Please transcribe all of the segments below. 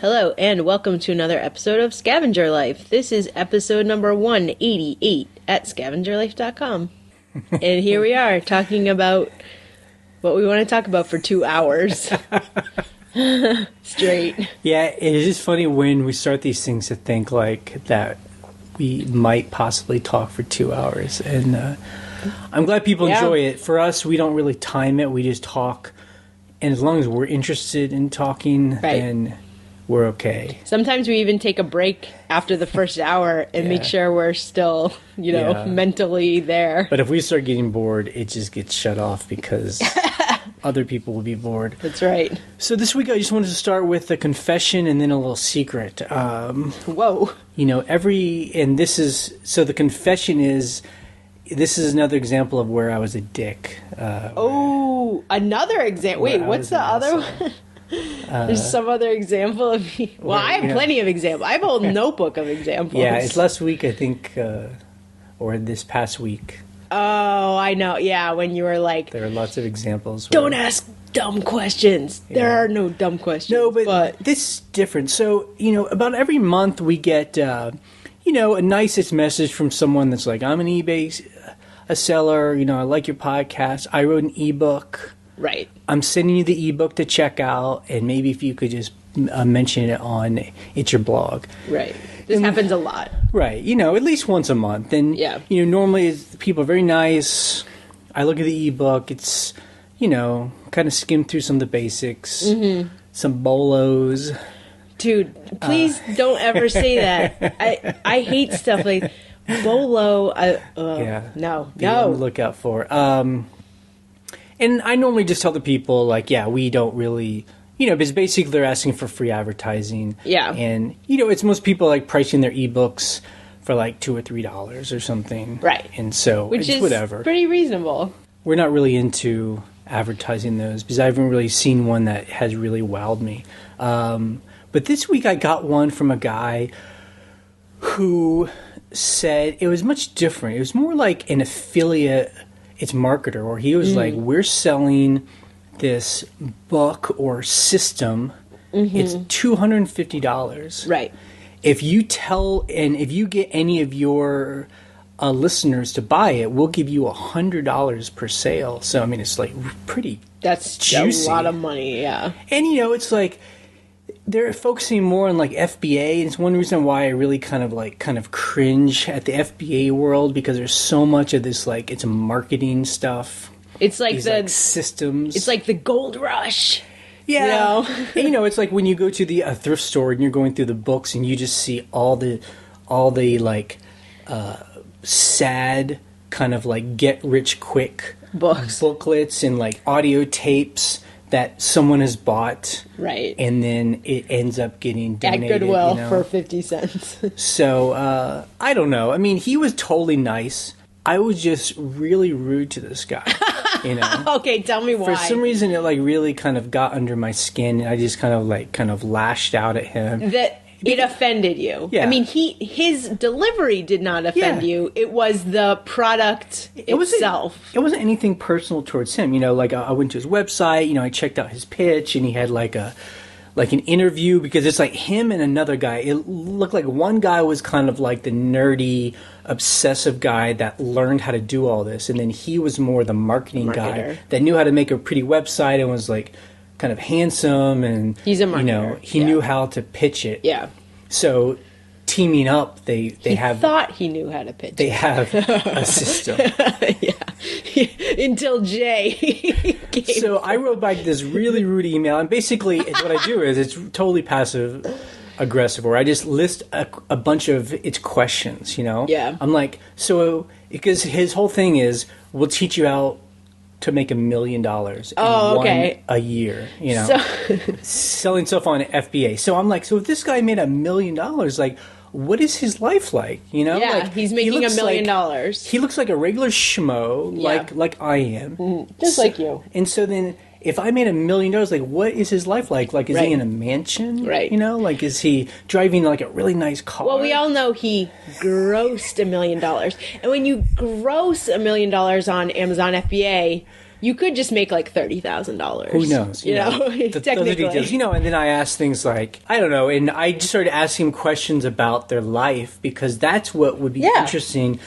Hello, and welcome to another episode of Scavenger Life. This is episode number 188 at scavengerlife.com. And here we are, talking about what we want to talk about for 2 hours. Straight. Yeah, it is just funny when we start these things to think like that we might possibly talk for 2 hours. And I'm glad people enjoy it. For us, we don't really time it. We just talk. And as long as we're interested in talking, then we're okay. Sometimes we even take a break after the first hour and make sure we're still, mentally there. But if we start getting bored, it just gets shut off because other people will be bored. That's right. So this week I just wanted to start with a confession and then a little secret. Whoa. The confession is, this is another example of where I was a dick. Another example. Wait, what's the other one? There's some other example of me. Well, I have plenty of examples. I have a whole notebook of examples. Yeah, it's last week, I think, or this past week. Oh, I know. Yeah, when you were like... There are lots of examples. Don't ask dumb questions. Yeah. There are no dumb questions. No, but this is different. So, about every month we get, a nicest message from someone that's like, I'm an eBay a seller. I like your podcast. I wrote an ebook. Right. I'm sending you the ebook to check out, and maybe if you could just mention it on your blog. Right. This happens a lot. Right. At least once a month. And, normally people are very nice. I look at the ebook. It's, kind of skim through some of the basics. Mm-hmm. Some bolos. Dude, please don't ever say that. I hate stuff like bolo. No. To look out for. And I normally just tell the people, we don't really, because basically they're asking for free advertising. Yeah. And, it's most people pricing their ebooks for $2 or $3 or something. Right. And so Which it's is whatever. Pretty reasonable. We're not really into advertising those because I haven't really seen one that has really wowed me. But this week I got one from a guy who said it was much different. It was more like an affiliate... It's marketer, or he was like, we're selling this book or system. Mm-hmm. It's $250. Right. If you get any of your listeners to buy it, we'll give you $100 per sale. So, it's pretty That's juicy. A lot of money, yeah. And, it's they're focusing more on FBA, and it's one reason why I really kind of cringe at the FBA world, because there's so much of this it's marketing stuff. It's like these, systems. It's like the gold rush. Yeah. And, it's like when you go to the thrift store and you're going through the books and you just see all the sad kind of get rich quick booklets and audio tapes that someone has bought, right? And then it ends up getting donated at Goodwill for 50 cents. So I don't know. He was totally nice. I was just really rude to this guy. Okay, tell me why. For some reason, it really kind of got under my skin, and I just kind of lashed out at him. It offended you. Yeah. His delivery did not offend you. It was the product itself. It wasn't anything personal towards him. I went to his website, I checked out his pitch, and he had an interview, because it's him and another guy. It looked like one guy was kind of the nerdy, obsessive guy that learned how to do all this, and then he was more the marketing guy that knew how to make a pretty website and was kind of handsome, and he's a marketer. He knew how to pitch it. Yeah. So teaming up, they thought he knew how to pitch. They have a system. Until Jay. So I wrote back this really rude email, and basically what I do is it's totally passive aggressive, where I just list a bunch of its questions. Yeah. I'm because his whole thing is, we'll teach you how to make $1 million a year, selling stuff on FBA. So I'm so if this guy made $1 million, what is his life like? Yeah, he's making $1 million. He looks like a regular schmo, like I am, just like you. And so then, if I made $1 million, what is his life like? Is he in a mansion? Right. Is he driving a really nice car? Well, we all know he grossed $1 million, and when you gross $1 million on Amazon FBA, You could just make like $30,000. Who knows? You know, technically. You know, and then I asked things like, I don't know, and I just started asking questions about their life because that's what would be interesting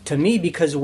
to me. Because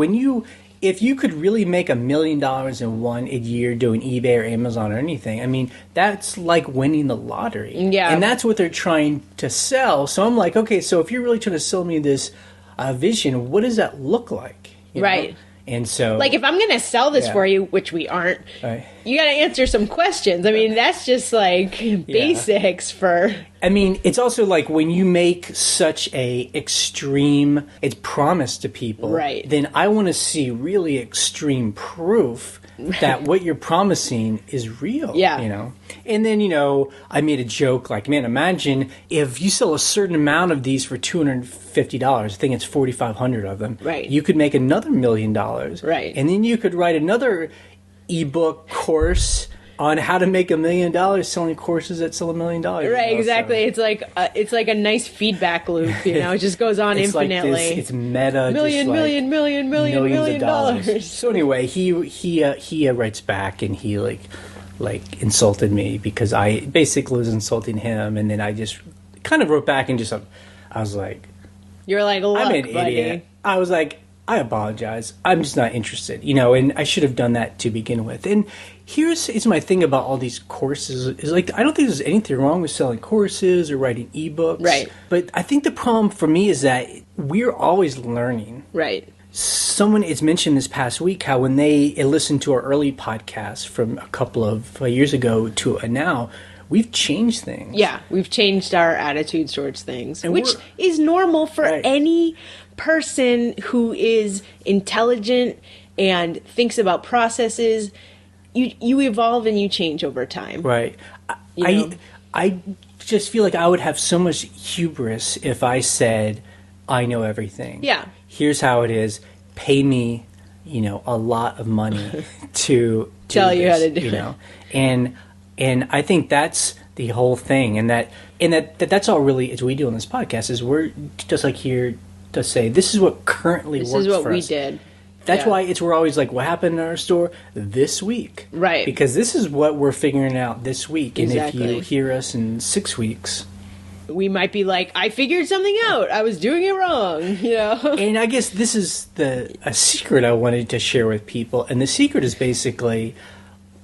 if you could really make $1 million in a year doing eBay or Amazon or anything, I mean, that's like winning the lottery. Yeah. And that's what they're trying to sell. So I'm like, okay, so if you're really trying to sell me this vision, what does that look like? You right. know? And so, like, if I'm going to sell this for you, which we aren't, you got to answer some questions. I mean, that's just like basics for. I mean, it's also like when you make such a extreme promise to people, right? Then I want to see really extreme proof that what you're promising is real. Yeah. You know? And then, you know, I made a joke like, man, imagine if you sell a certain amount of these for $250, I think it's 4,500 of them. Right. You could make another $1 million. Right. And then you could write another ebook course on how to make $1 million selling courses that sell $1 million. Right, you know, exactly. So. It's like a nice feedback loop, you know. It just goes on infinitely. Like it's meta. Million dollars. So anyway, he writes back and he like insulted me because I basically was insulting him, and then I just kind of wrote back and just I was like, "You're like, look, I'm an idiot." I was like, I apologize. I'm just not interested, you know, and I should have done that to begin with. And here's my thing about all these courses is like, I don't think there's anything wrong with selling courses or writing ebooks. Right. But I think the problem for me is that we're always learning. Right. Someone has mentioned this past week how when they listened to our early podcast from a couple of years ago to now, we've changed things. Yeah, we've changed our attitudes towards things, which is normal for any person who is intelligent and thinks about processes. You evolve and you change over time. Right. I just feel like I would have so much hubris if I said, I know everything. Yeah. Here's how it is. Pay me, you know, a lot of money to tell you how to do it. And I think that's the whole thing, and that's all really is we do on this podcast is we're just like here to say this is what currently works for us. This is what we did. That's why we're always like, what happened in our store this week? Right. Because this is what we're figuring out this week. Exactly. And if you hear us in 6 weeks, we might be like, I figured something out. I was doing it wrong, you know? And I guess this is a secret I wanted to share with people. And the secret is basically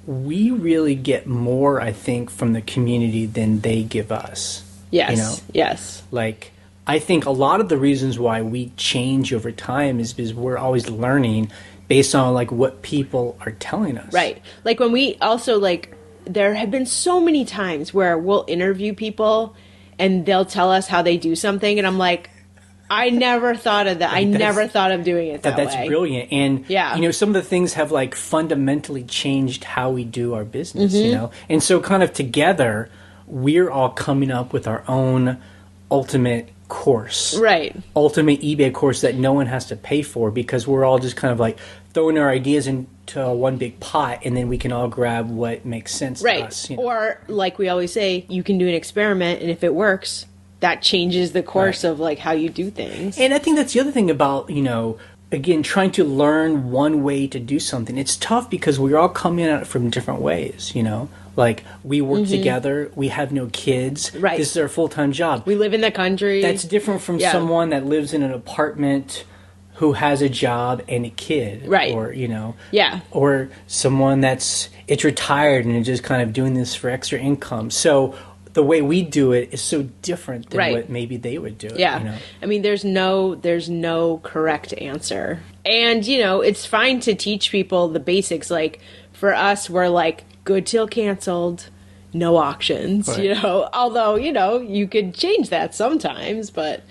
we really get more, I think, from the community than they give us. Yes. You know? Yes. Like, I think a lot of the reasons why we change over time is because we're always learning based on like what people are telling us. Right. Like when we also like, there have been so many times where we'll interview people and they'll tell us how they do something. And I'm like, I never thought of that. I never thought of doing it that way. That's brilliant. And, you know, some of the things have like fundamentally changed how we do our business, you know? And so kind of together, we're all coming up with our own ultimate course. Right. Ultimate eBay course that no one has to pay for because we're all just kind of like throwing our ideas into one big pot and then we can all grab what makes sense to us. You know? Or like we always say, you can do an experiment and if it works, that changes the course of like how you do things. And I think that's the other thing about, you know, again, trying to learn one way to do something. It's tough because we're all coming at it from different ways, you know? Like, we work together, we have no kids. Right. This is our full-time job. We live in the country. That's different from someone that lives in an apartment who has a job and a kid. Right. Or, you know. Yeah. Or someone it's retired and is just kind of doing this for extra income. So the way we do it is so different than what maybe they would do it. Yeah. You know? I mean, there's no correct answer. And, you know, it's fine to teach people the basics. Like, for us, we're like, good till canceled, no auctions, you know. Although, you know, you could change that sometimes, but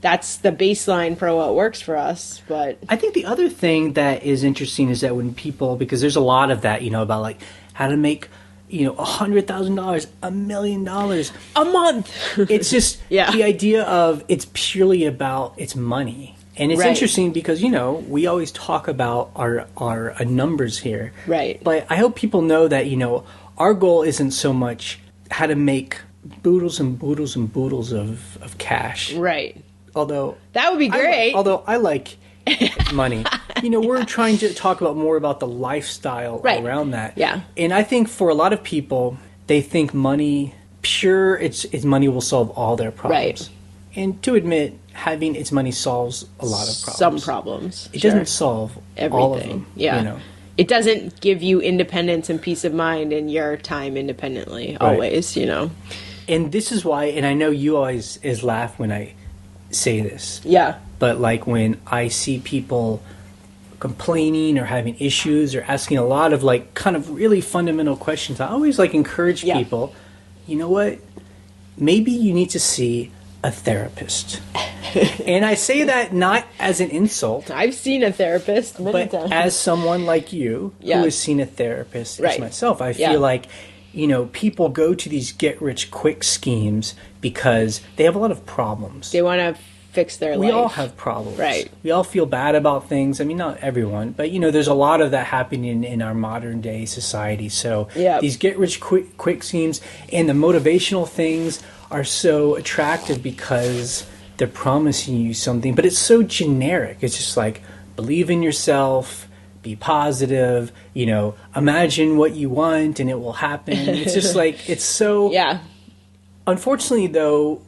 that's the baseline for what works for us. But I think the other thing that is interesting is that when people, because there's a lot of that, you know, about like how to make, you know, $100,000, $1 million a month. It's just the idea of it's purely about it's money. And it's interesting because, you know, we always talk about our numbers here. Right. But I hope people know that, you know, our goal isn't so much how to make boodles and boodles and boodles of cash. Right. Although that would be great. Although I like money. we're trying to talk about more about the lifestyle around that. Yeah. And I think for a lot of people, they think money, it's money will solve all their problems. Right. And to admit, having its money solves a lot of problems. Some problems. It doesn't solve everything. All of them. Yeah. It doesn't give you independence and peace of mind in your time independently, always, And this is why, and I know you always laugh when I say this. Yeah. But like when I see people complaining or having issues or asking a lot of like kind of really fundamental questions, I always like encourage people, you know what? Maybe you need to see a therapist. And I say that not as an insult. I've seen a therapist many times. But as someone like you who has seen a therapist as myself, I feel like, people go to these get-rich-quick schemes because they have a lot of problems. They want to fix their life. We all have problems. Right. We all feel bad about things. I mean, not everyone, but, there's a lot of that happening in our modern-day society. So these get-rich-quick schemes and the motivational things are so attractive because they're promising you something, but it's so generic. It's just like, believe in yourself, be positive, imagine what you want and it will happen. It's just like, it's so... Yeah. Unfortunately, though,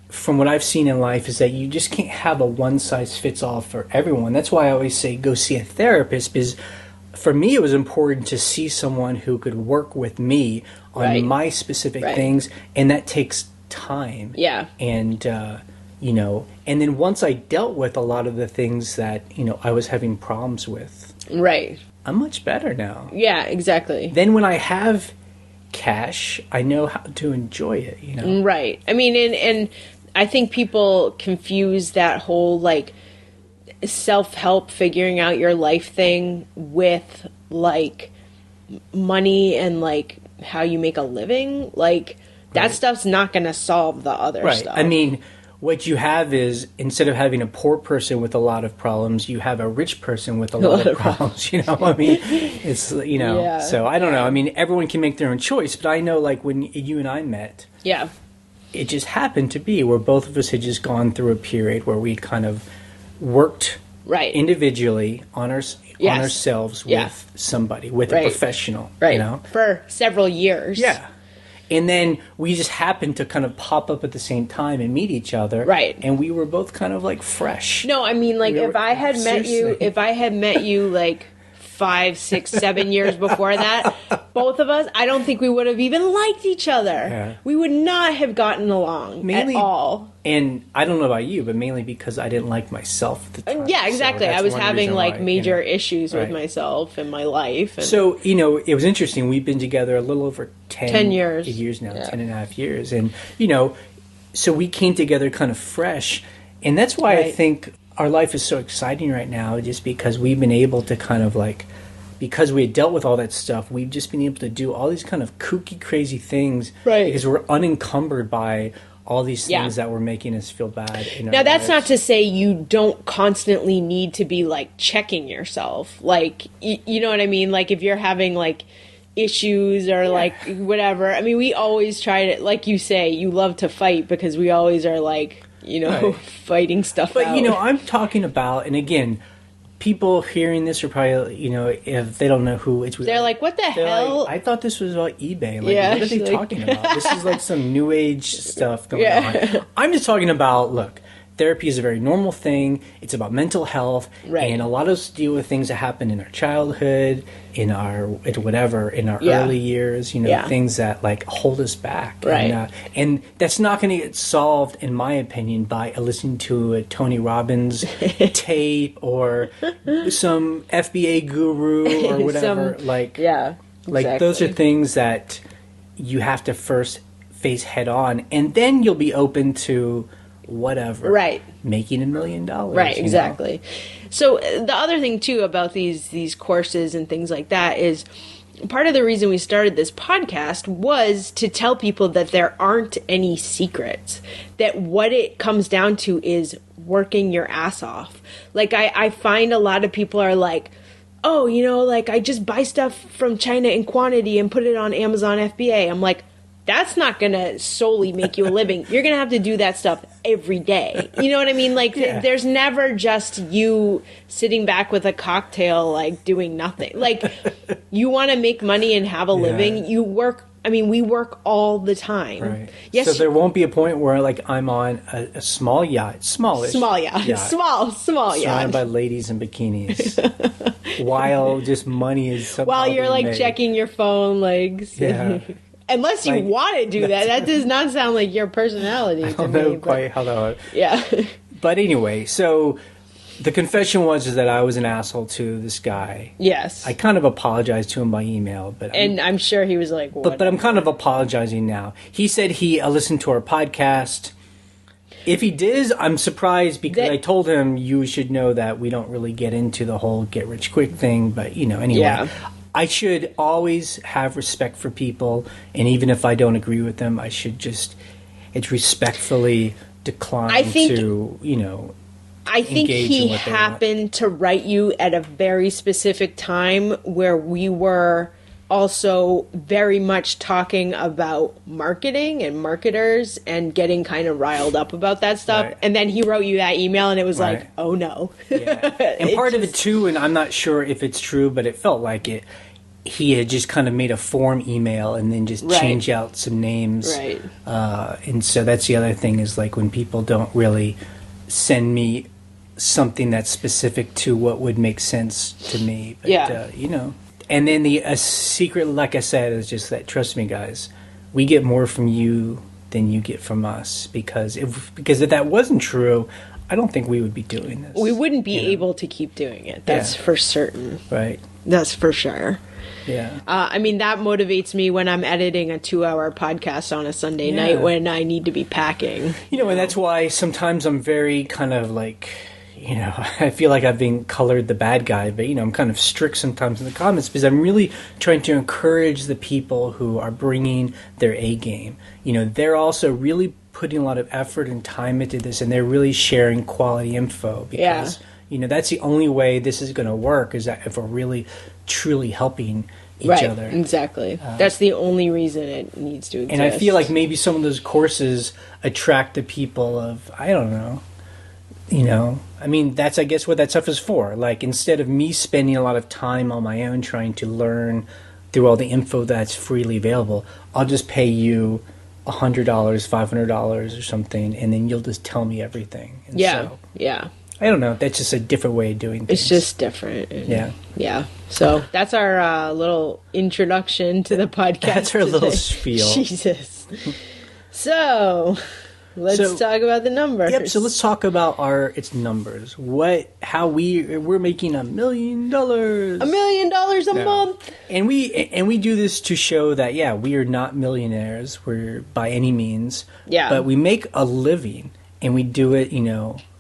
from what I've seen in life is that you just can't have a one-size-fits-all for everyone. That's why I always say go see a therapist, because for me it was important to see someone who could work with me on my specific things, and that takes time. Yeah. And, and then once I dealt with a lot of the things that, I was having problems with. Right. I'm much better now. Yeah, exactly. Then when I have cash, I know how to enjoy it, Right. I mean, and I think people confuse that whole, like, self-help, figuring out your life thing with, like, money and, like, how you make a living. Like, that stuff's not going to solve the other stuff. I mean, what you have is, instead of having a poor person with a lot of problems, you have a rich person with a lot of problems, I mean, it's, so I don't know. I mean, everyone can make their own choice, but I know, like, when you and I met, it just happened to be where both of us had just gone through a period where we kind of worked individually on ourselves with somebody, with a professional, for several years. Yeah. And then we just happened to kind of pop up at the same time and meet each other. Right. And we were both kind of like fresh. No, I mean, like, if I had met you like 5, 6, 7 years before that, both of us, I don't think we would have even liked each other. Yeah. We would not have gotten along at all. And I don't know about you, but mainly because I didn't like myself at the time. Yeah, exactly. So I was having like major issues with myself and my life. And so, it was interesting. We've been together a little over 10 years now, 10 and a half years. And, so we came together kind of fresh. And that's why I think our life is so exciting right now, just because we've been able to kind of like, because we had dealt with all that stuff, we've just been able to do all these kind of kooky, crazy things. Right. Because we're unencumbered by all these things that were making us feel bad in our Now, that's lives. not to say you don't constantly need to be, like, checking yourself. Like, you know what I mean? Like, if you're having, like, issues or, like, whatever. I mean, we always try to, like you say, you love to fight because we always are, like, fighting stuff out. But, I'm talking about, and again, people hearing this are probably, if they don't know who it's... They're like, what the hell? Like, I thought this was about eBay. Like, what are they talking about? This is like some new age stuff going on. I'm just talking about, look, therapy is a very normal thing. It's about mental health. Right. And a lot of us deal with things that happen in our childhood, in our early years, things that like hold us back. Right. And that's not going to get solved, in my opinion, by listening to a Tony Robbins tape or some FBA guru or whatever. Like those are things that you have to first face head on, and then you'll be open to whatever. Right. Making $1 million. Right, exactly. So the other thing too about these courses and things like that is part of the reason we started this podcast was to tell people that there aren't any secrets, that what it comes down to is working your ass off. Like I find a lot of people are like, oh, like I just buy stuff from China in quantity and put it on Amazon FBA. I'm like, that's not going to solely make you a living. You're going to have to do that stuff every day. You know what I mean? Like, there's never just you sitting back with a cocktail, like, doing nothing. Like, you want to make money and have a living, you work. I mean, we work all the time. Right. Yes. So there won't be a point where, like, I'm on a small yacht, small yacht, small yacht, surrounded by ladies in bikinis, while just money is somehow while you're like made. checking your phone, like, unless you want to do that. That does not sound like your personality. I don't know quite how that would. Yeah. But anyway, so the confession was that I was an asshole to this guy. Yes. I kind of apologized to him by email, but I'm sure he was like, but I'm kind of apologizing now. He said he listened to our podcast. If he did, I'm surprised because I told him you should know that we don't really get into the whole get rich quick thing. But anyway, I should always have respect for people, and even if I don't agree with them, I should just respectfully decline I think he happened to write you at a very specific time where we were also very much talking about marketing and marketers and getting kind of riled up about that stuff. Right. And then he wrote you that email and it was like, oh no. Yeah. And part of it too, and I'm not sure if it's true, but it felt like it. He had just kind of made a form email and then just changed out some names. Right. And so that's the other thing is like when people don't really send me something that's specific to what would make sense to me. But, and then the secret, like I said, is just that, trust me, guys, we get more from you than you get from us. Because if that wasn't true, I don't think we would be doing this. We wouldn't be able to keep doing it. That's for certain. Right. That's for sure. Yeah. I mean, that motivates me when I'm editing a 2-hour podcast on a Sunday night when I need to be packing. And that's why sometimes I'm very kind of like, I feel like I've been colored the bad guy, but, I'm kind of strict sometimes in the comments because I'm really trying to encourage the people who are bringing their A game. They're also really putting a lot of effort and time into this, and they're really sharing quality info because, that's the only way this is going to work is that if we're really, truly helping each other. Exactly. That's the only reason it needs to exist. And I feel like maybe some of those courses attract the people of, I don't know, I mean, that's, I guess, what that stuff is for. Like, instead of me spending a lot of time on my own trying to learn through all the info that's freely available, I'll just pay you $100, $500 or something, and then you'll just tell me everything. And I don't know. That's just a different way of doing things. It's just different. Yeah. So that's our little introduction to the podcast. That's our little spiel. Jesus. So let's talk about the numbers. Yep. So let's talk about its numbers. How we're making $1 million. $1 million a month. And we do this to show that we are not millionaires. We're by any means. Yeah. But we make a living, and we do it.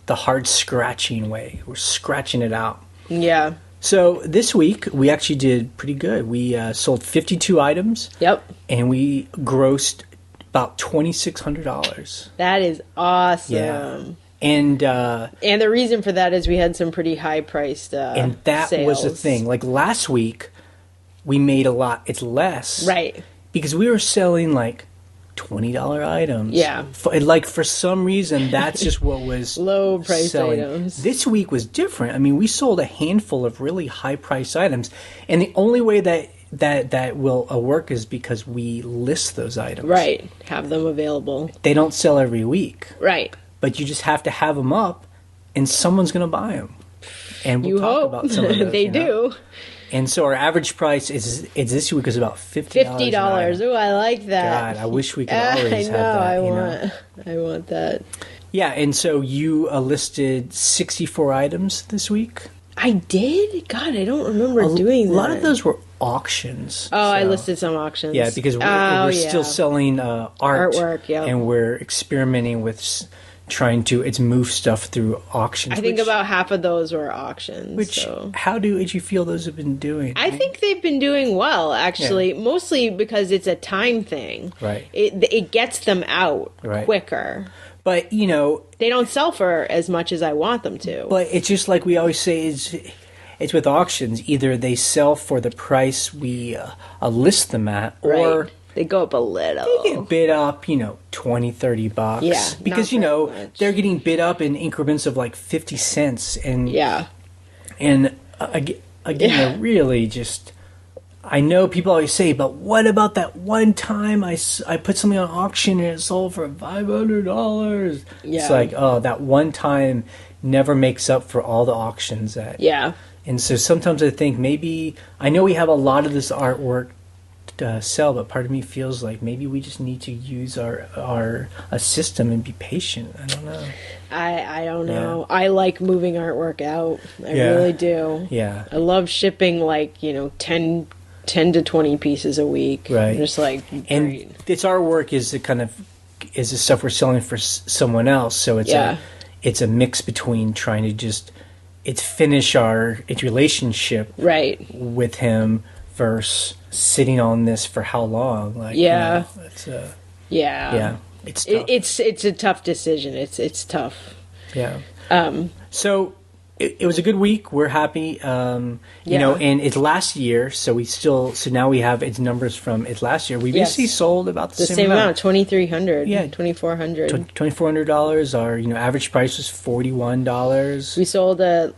The hard scratching way. We're scratching it out. Yeah. So this week we actually did pretty good. We sold 52 items. Yep. And we grossed about $2,600. That is awesome. Yeah. And the reason for that is we had some pretty high priced and that sales. Was the thing. Like last week we made a lot. It's less. Right. Because we were selling like $20 items. Yeah. For some reason, that's just what was low price selling. items. This week was different. I mean, we sold a handful of really high price items, and the only way that will work is because we list those items. Right. Have them available. They don't sell every week. Right. But you just have to have them up, and someone's going to buy them. And we'll talk about some of those. They do. And so our average price is this week is about $50. $50. Oh, I like that. God, I wish we could always have that. I want that. Yeah, and so you listed 64 items this week? I did? God, I don't remember doing that. A lot of those were auctions. Oh, I listed some auctions. Yeah, because we're still selling artwork, and we're experimenting with trying to move stuff through auctions. I think about half of those were auctions. How did you feel those have been doing? I think they've been doing well, actually, mostly because it's a time thing. Right. It gets them out quicker. But, they don't sell for as much as I want them to. But it's just like we always say, it's with auctions. Either they sell for the price we list them at, or They go up a little. They get bid up, $20, $30. Yeah, because, not very much. they're getting bid up in increments of like 50 cents. And, Yeah. And again, they're really just... I know people always say, but what about that one time I put something on auction and it sold for $500? Yeah. It's like, oh, that one time never makes up for all the auctions that... Yeah. And so sometimes I think maybe... I know we have a lot of this artwork to sell, but part of me feels like maybe we just need to use a system and be patient. I don't know. I don't know. I like moving artwork out. I Yeah. really do. Yeah. I love shipping 10 to 20 pieces a week. Right. Just like, And great. this artwork is the stuff we're selling for someone else. So it's a mix between trying to just finish its relationship Right. with him versus sitting on this for how long. Like, Yeah. It's Yeah. it's tough. It's a tough decision. It's tough. Yeah. So it was a good week. We're happy. And it's last year, so now we have its numbers from its last year. We basically sold about the same amount. $2,300. Yeah. $2,400. $2,400. Our average price was $41. We sold our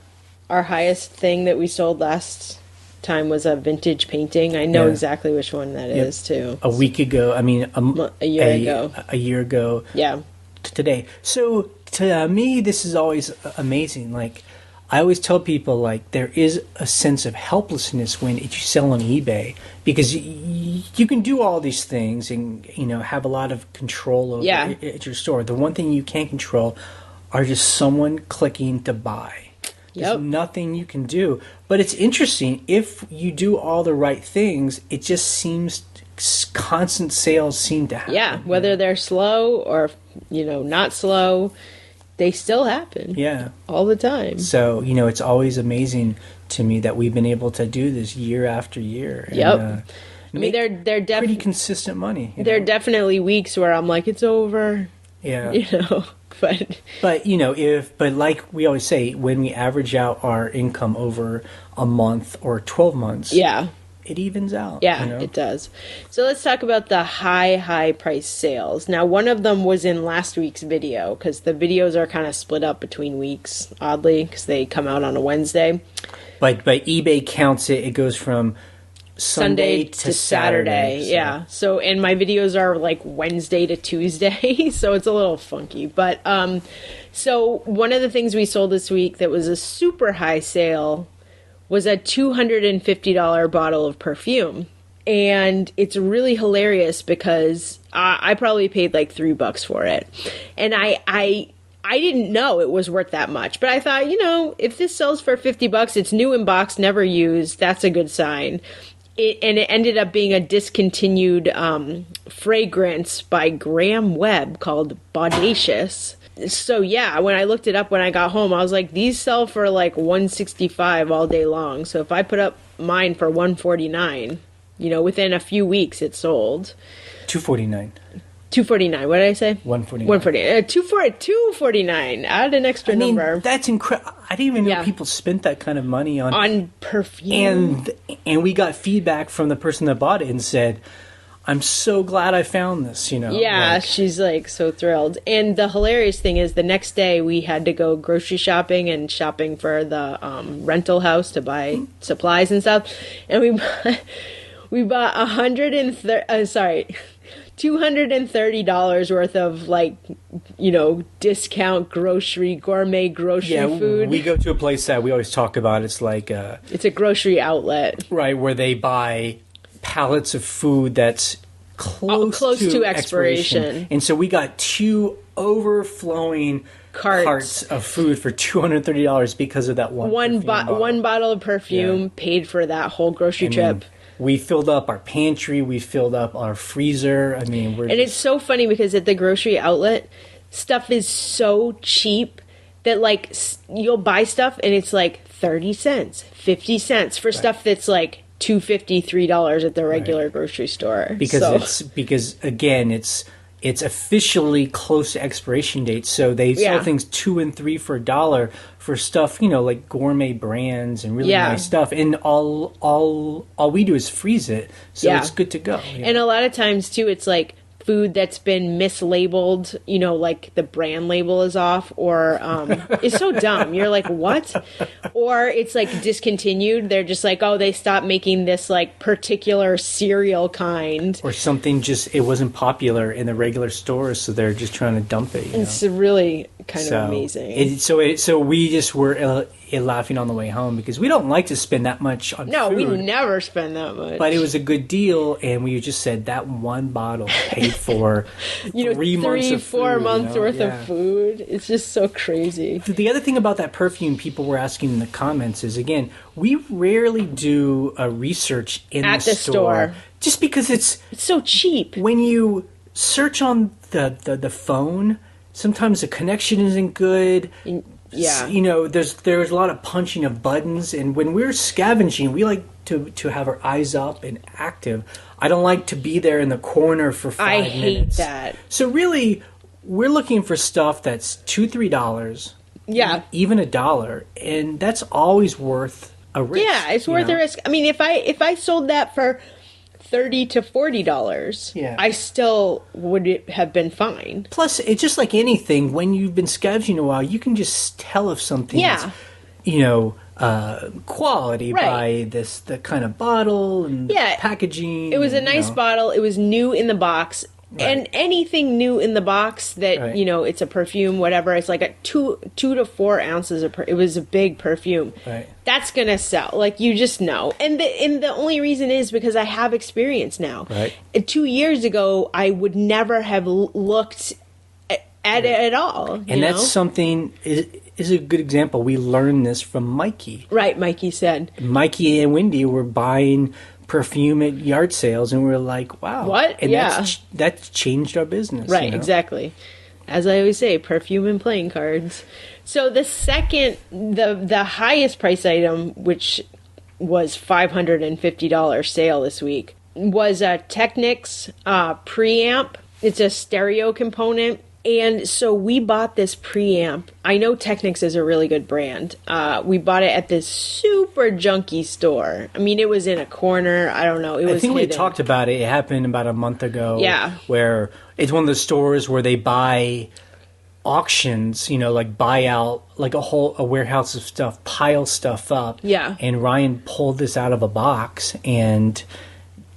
highest thing that we sold last time was a vintage painting. I know exactly which one that is too. A week ago. I mean, a year ago. A year ago. Yeah. Today. So to me, this is always amazing. Like, I always tell people, like, there is a sense of helplessness when you sell on eBay because you can do all these things and, have a lot of control over at your store. The one thing you can't control are just someone clicking to buy. There's nothing you can do. But it's interesting. If you do all the right things, it just seems constant sales seem to happen. Yeah, whether they're slow or, not slow, they still happen. Yeah. All the time. So, it's always amazing to me that we've been able to do this year after year. Yep. And, I mean, they're pretty consistent money. There are definitely weeks where I'm like, it's over. Yeah. But but like we always say, when we average out our income over a month or 12 months, it evens out. Yeah, it does. So let's talk about the high price sales. Now, one of them was in last week's video because the videos are kind of split up between weeks, oddly, because they come out on a Wednesday. But eBay counts it. It goes from Sunday to Saturday. Yeah. So, and my videos are like Wednesday to Tuesday, so it's a little funky. But so one of the things we sold this week that was a super high sale was a $250 bottle of perfume. And it's really hilarious because I probably paid like $3 for it. And I didn't know it was worth that much. But I thought, if this sells for $50, it's new in box, never used. That's a good sign. It ended up being a discontinued fragrance by Graham Webb called Baudacious. So yeah, when I looked it up when I got home, I was like, these sell for like $165 all day long. So if I put up mine for $149, within a few weeks it sold. $249. $249. What did I say? $149. $249. Add an extra number. That's incredible. I didn't even know people spent that kind of money on perfume. And we got feedback from the person that bought it and said, I'm so glad I found this, Yeah, she's like so thrilled. And the hilarious thing is the next day we had to go grocery shopping and shopping for the rental house to buy supplies and stuff. And we bought $230 worth of discount gourmet grocery food. We go to a place that we always talk about. It's like it's a grocery outlet, right, where they buy pallets of food that's close to expiration. And so we got 2 overflowing carts of food for $230 because of that one bottle of perfume paid for that whole grocery trip. We filled up our pantry. We filled up our freezer. I mean, it's so funny because at the grocery outlet, stuff is so cheap that you'll buy stuff and it's like 30 cents, 50 cents for stuff that's like $2.50, $3 at the regular grocery store. Because again, it's it's officially close to expiration date. So they sell things 2 and 3 for $1 for stuff, like gourmet brands and really nice stuff. And all we do is freeze it, so it's good to go. And a lot of times too, it's like food that's been mislabeled, like the brand label is off, or it's so dumb. You're like, what? Or it's like discontinued. They're just like, oh, they stopped making this like particular cereal kind. Or something it wasn't popular in the regular stores, so they're just trying to dump it. It's really kind of amazing. So we just were laughing on the way home because we don't like to spend that much on food. We never spend that much. But it was a good deal, and we just said that one bottle paid for 3 months of 4 food, months worth of food. It's just so crazy. The other thing about that perfume people were asking in the comments is, again, we rarely do a research at the store. Just because it's so cheap. When you search on the phone, sometimes the connection isn't good. Yeah. There's a lot of punching of buttons, and when we're scavenging, we like to have our eyes up and active. I don't like to be there in the corner for 5 minutes. I hate that. So really, we're looking for stuff that's $2-3. Yeah. Even $1, and that's always worth a risk. Yeah, it's worth a risk. I mean, if I sold that for $30 to $40, I still would have been fine. Plus, it's just like anything. When you've been scavenging a while, you can just tell if something is, quality by the kind of bottle and packaging. It was a nice bottle. It was new in the box. Right. And anything new in the box that, it's a perfume, whatever, it's like a 2 to 4 ounces of it was a big perfume. Right. That's going to sell. Like, you just know. And the only reason is because I have experience now. Right. 2 years ago, I would never have looked at it at all. And that's something is a good example. We learned this from Mikey. Right, Mikey said. Mikey and Wendy were buying perfume at yard sales, and we were like, wow. What? And that's changed our business. Right, exactly. As I always say, perfume and playing cards. So the highest price item, which was $550 sale this week, was a Technics preamp. It's a stereo component. And so we bought this preamp. I know Technics is a really good brand. We bought it at this super junky store. I mean, it was in a corner. I don't know. I think we talked about it. It happened about a month ago. Yeah. Where it's one of the stores where they buy auctions, like buy out like a warehouse of stuff, pile stuff up. Yeah. And Ryan pulled this out of a box, and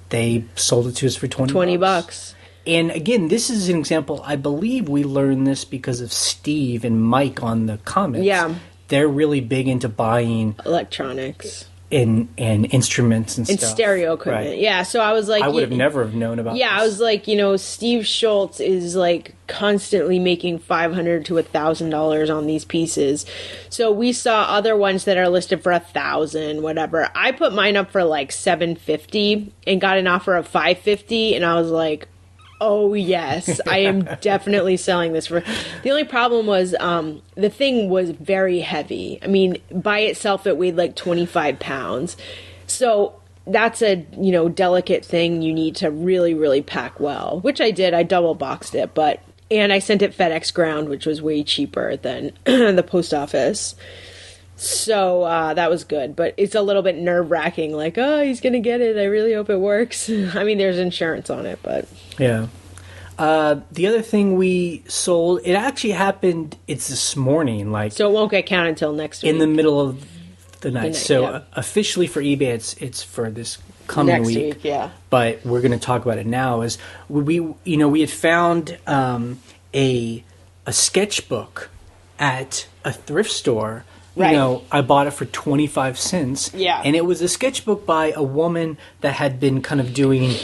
they sold it to us for $20. And again, this is an example. I believe we learned this because of Steve and Mike on the comments. Yeah. They're really big into buying electronics and instruments and stuff. And stereo equipment. Right. Yeah, so I was like... I would have never have known about this. I was like, Steve Schultz is like constantly making $500 to $1,000 on these pieces. So we saw other ones that are listed for $1,000, whatever. I put mine up for like $750 and got an offer of $550, and I was like... Oh, yes. I am definitely selling this for... The only problem was the thing was very heavy. I mean, by itself, it weighed like 25 pounds. So that's a, delicate thing you need to really, really pack well, which I did. I double boxed it, and I sent it FedEx ground, which was way cheaper than the post office. So that was good, but it's a little bit nerve-wracking, like, oh, he's going to get it. I really hope it works. I mean, there's insurance on it, but... Yeah. The other thing we sold, it actually happened, it's this morning. So it won't get counted until next week. In the middle of the night. Officially for eBay, it's for this coming next week. Yeah. But we're going to talk about it now, is we had found a sketchbook at a thrift store. Right. I bought it for 25 cents. Yeah. And it was a sketchbook by a woman that had been kind of doing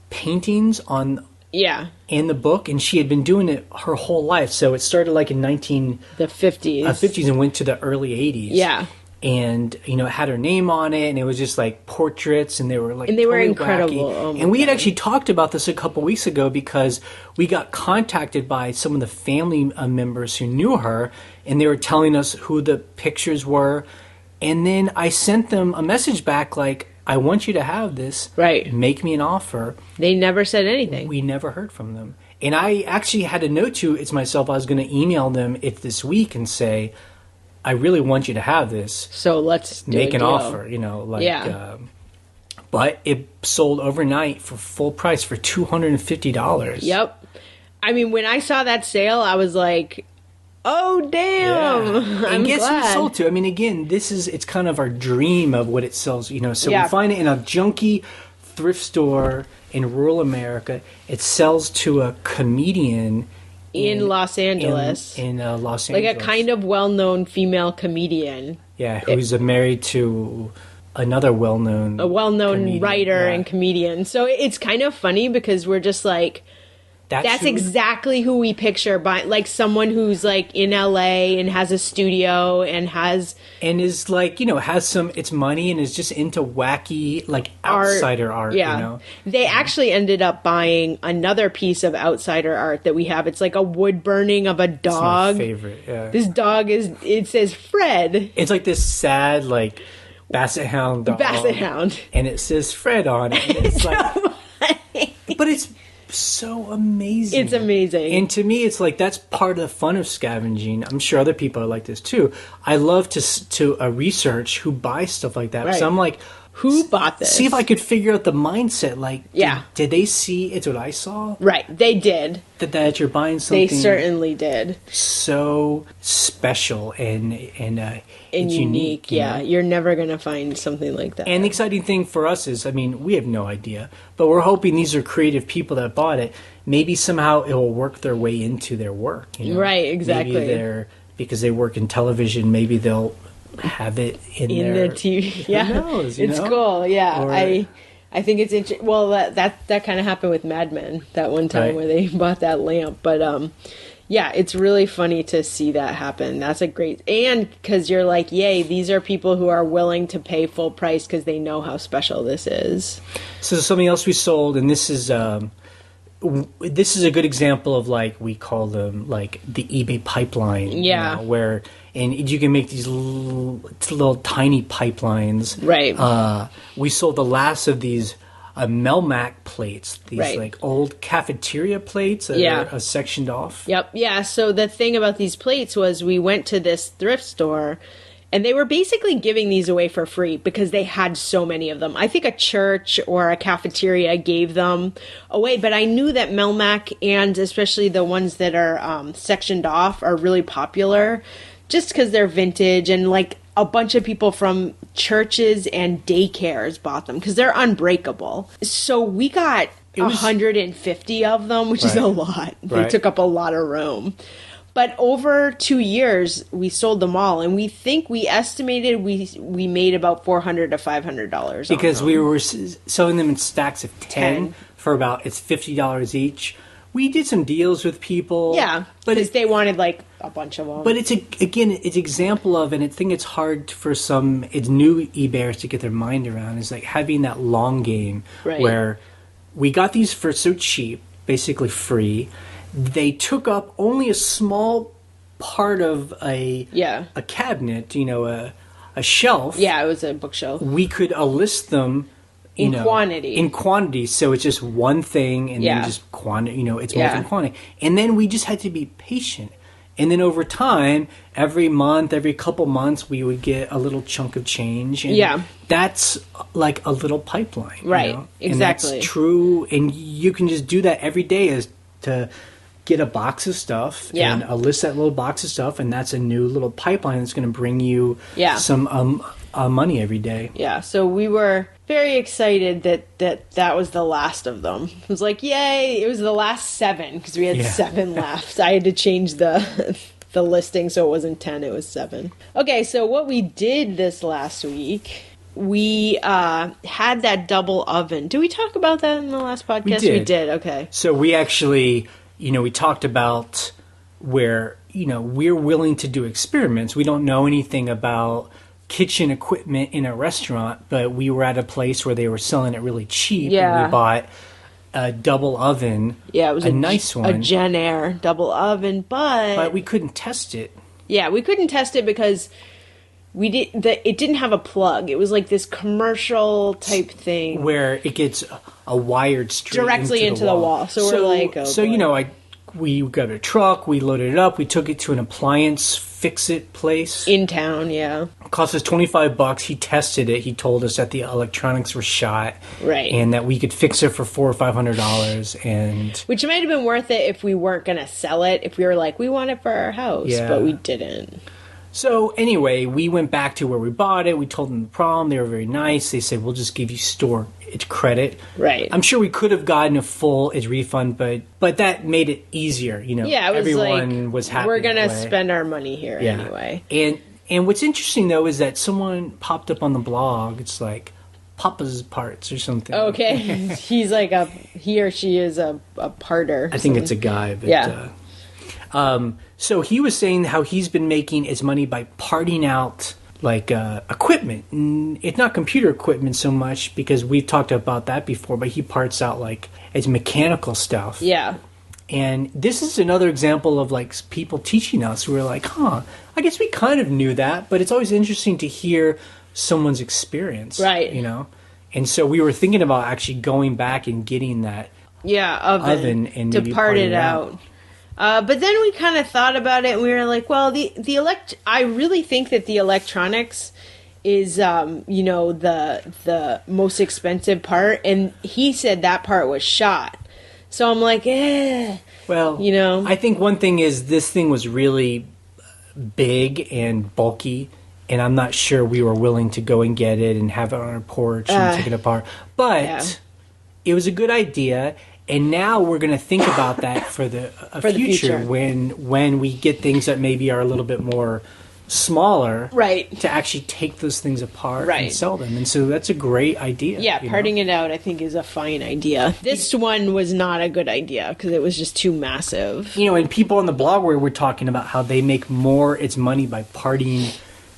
paintings on... Yeah. In the book, and she had been doing it her whole life. So it started like in the 50s. 50s and went to the early 80s. Yeah. And, it had her name on it, and it was just like portraits, and they were like... And they were incredible. Oh, and we had actually talked about this a couple weeks ago because we got contacted by some of the family members who knew her, and they were telling us who the pictures were. And then I sent them a message back like, I want you to have this. Right. Make me an offer. They never said anything. We never heard from them. And I actually had a note to it myself. I was going to email them this week and say, I really want you to have this. So let's make an offer, but it sold overnight for full price for $250. Yep. I mean, when I saw that sale, I was like, oh, damn. Yeah. I'm and guess glad. who it sold to? I mean, again, it's kind of our dream of what it sells, So we find it in a junky thrift store in rural America. It sells to a comedian in Los Angeles. In Los Angeles. Like a kind of well-known female comedian. Yeah, who's married to another well-known comedian. Writer and comedian. So it's kind of funny because we're just like, that's exactly who we picture, like someone who's like in LA and has a studio and is like, has it's money and is just into wacky, like outsider art. Yeah. They actually ended up buying another piece of outsider art that we have. It's like a wood burning of a dog. It's my favorite, yeah. This dog it says Fred. It's like this sad, like, Basset Hound dog. Basset Hound. And it says Fred on it. And it's like, but it's so amazing. It's amazing. And to me, it's like that's part of the fun of scavenging. I'm sure other people are like this too. I love to research who buys stuff like that. Right. So I'm like, who bought this? See if I could figure out the mindset. Like, did they see it's what I saw? Right, they did. That you're buying something. They certainly did. So special and unique. Yeah, you're never gonna find something like that. And the exciting thing for us is, I mean, we have no idea, but we're hoping these are creative people that bought it. Maybe somehow it will work their way into their work. Right, exactly. Maybe because they work in television, maybe they'll have it in their TV. Yeah, who knows, it's cool. Yeah, or, I think it's interesting. Well, that kind of happened with Mad Men that one time where they bought that lamp. But yeah, it's really funny to see that happen. That's a great, and because you're like, yay, these are people who are willing to pay full price because they know how special this is. So something else we sold, and this is a good example of, like, we call them like the eBay pipeline. Yeah, where. And you can make these little tiny pipelines. Right. We sold the last of these Melmac plates, these like old cafeteria plates that are sectioned off. Yep. Yeah. So the thing about these plates was we went to this thrift store and they were basically giving these away for free because they had so many of them. I think a church or a cafeteria gave them away, but I knew that Melmac and especially the ones that are sectioned off are really popular. Just because they're vintage and like a bunch of people from churches and daycares bought them because they're unbreakable. So we got 150 of them, which is a lot. They took up a lot of room. But over 2 years, we sold them all, and we estimated we made about $400 to $500 because we were selling them in stacks of 10 for about $50 each. We did some deals with people. Yeah, because they wanted like a bunch of them. But it's example of, and I think it's hard for some new eBayers to get their mind around, is like having that long game where we got these for so cheap, basically free. They took up only a small part of a cabinet, a shelf. Yeah, it was a bookshelf. We could list them. In quantity, so it's just one thing, and then just quantity. It's more than quantity, and then we just had to be patient. And then over time, every month, every couple months, we would get a little chunk of change, and that's like a little pipeline, right? Exactly, and that's true. And you can just do that every day, is to get a box of stuff and list that little box of stuff, and that's a new little pipeline that's going to bring you some money every day. Yeah, so we were very excited that was the last of them. It was like, yay! It was the last 7 because we had 7 left. I had to change the listing so it wasn't 10, it was 7. Okay, so what we did this last week, we had that double oven. Did we talk about that in the last podcast? We did. Okay. So we actually, we talked about where, we're willing to do experiments. We don't know anything about kitchen equipment in a restaurant, but we were at a place where they were selling it really cheap. Yeah. And we bought a double oven. Yeah, it was a nice one. A Gen Air double oven, but we couldn't test it. Yeah, we couldn't test it because it didn't have a plug. It was like this commercial type thing where it gets a wired straight directly into the wall. So we're like, oh, so boy. you know, we got a truck, we loaded it up, we took it to an appliance fix-it place in town. Yeah, it cost us $25. He tested it. He told us that the electronics were shot, right, and that we could fix it for $400 or $500, and which might have been worth it if we weren't going to sell it. If we were like, we want it for our house, yeah. But we didn't. So anyway, we went back to where we bought it. We told them the problem. They were very nice. They said, we'll just give you storage credit. Right. I'm sure we could have gotten a full refund, but that made it easier. You know, yeah, it was everyone like, was happy. We're going to spend our money here anyway. And what's interesting, though, is that someone popped up on the blog. It's like Papa's Parts or something. Okay. He's like he or she is a parter. I think it's a guy. But, yeah. So he was saying how he's been making his money by parting out like equipment. It's not computer equipment so much because we've talked about that before, but he parts out like it's mechanical stuff. Yeah. And this is another example of like people teaching us. We're like, I guess we kind of knew that, but it's always interesting to hear someone's experience. Right. You know? And so we were thinking about actually going back and getting that oven and to part it out. But then we kind of thought about it, and we were like, well, I really think that the electronics is, the most expensive part, and he said that part was shot. So I'm like, Well, you know. I think one thing is this thing was really big and bulky, and I'm not sure we were willing to go and get it and have it on our porch and take it apart. But it was a good idea. And now we're going to think about that for the future when we get things that maybe are a little bit more smaller, right? To actually take those things apart and sell them. And so that's a great idea. Yeah, parting it out, I think, is a fine idea. This one was not a good idea because it was just too massive. You know, and people on the blog were talking about how they make more its money by parting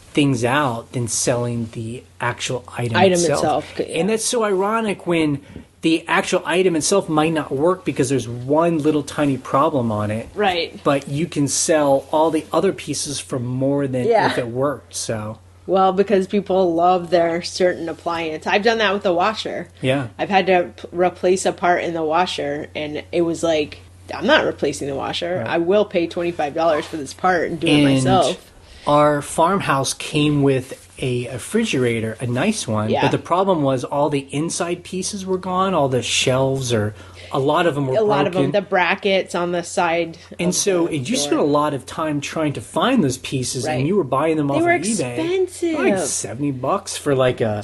things out than selling the actual item itself. Yeah. And that's so ironic when the actual item itself might not work because there's one little tiny problem on it. Right. But you can sell all the other pieces for more than if it worked. So. Well, because people love their certain appliance. I've done that with the washer. Yeah. I've had to replace a part in the washer, and it was like, I'm not replacing the washer. Right. I will pay $25 for this part and do it myself. Our farmhouse came with a refrigerator, a nice one, but the problem was all the inside pieces were gone, all the shelves, or a lot of them were broken. A lot of them, the brackets on the side. And so you spent a lot of time trying to find those pieces, and you were buying them off of eBay. They were expensive. Like $70 for like a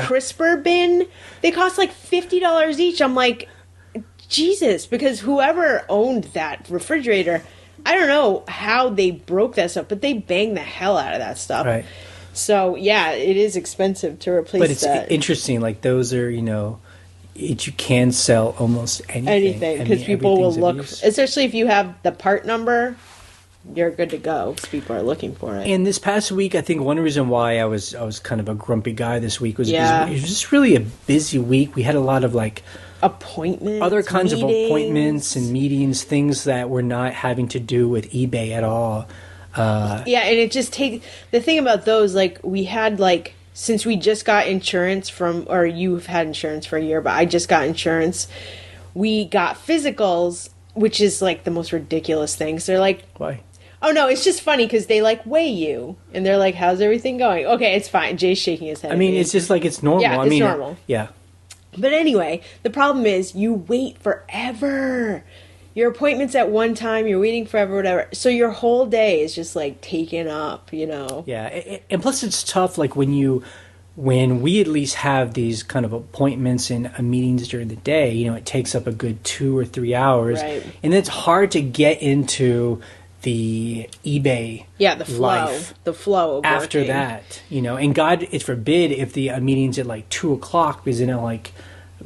crisper bin. They cost like $50 each. I'm like, Jesus, because whoever owned that refrigerator, I don't know how they broke that stuff, but they banged the hell out of that stuff. Right. So, yeah, it is expensive to replace that. But it's interesting. Like, those are, you can sell almost anything. Anything, because people will look, especially if you have the part number, you're good to go, because people are looking for it. And this past week, I think one reason why I was kind of a grumpy guy this week was because it was just really a busy week. We had a lot of, appointments, other kinds of appointments and meetings, things that were not having to do with eBay at all. And it just takes, the thing about those, we had since we just got insurance or you've had insurance for a year, but I just got insurance, we got physicals, which is the most ridiculous things. They're like, why? Oh no, it's just funny because they weigh you and they're like, how's everything going? Okay, it's fine. Jay's shaking his head. I mean, it's just it's normal. Yeah, it's normal. Yeah. But anyway, the problem is you wait forever. Your appointment's at one time, you're waiting forever, whatever. So your whole day is just taken up, Yeah, and plus it's tough when we at least have these kind of appointments and meetings during the day, it takes up a good 2 or 3 hours. Right. And it's hard to get into the eBay the flow of after working. That, and God forbid if the meeting's at 2 o'clock, because then it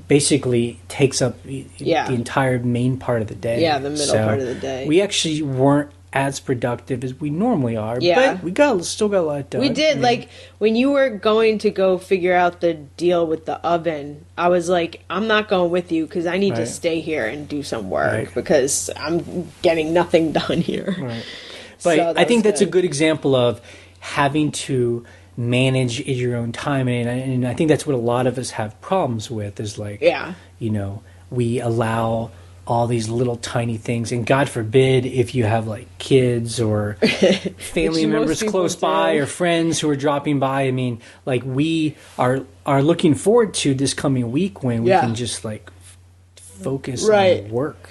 basically takes up the entire main part of the day. Yeah, the middle part of the day. We actually weren't as productive as we normally are, but we still got a lot done. We did. When you were going to go figure out the deal with the oven, I was like, I'm not going with you because I need to stay here and do some work because I'm getting nothing done here. Right. But I think that's a good example of having to manage your own time. And I think that's what a lot of us have problems with is like, we allow all these little tiny things, and God forbid if you have like kids or family members close by or friends who are dropping by. I mean, like we are looking forward to this coming week when we can just like focus on work,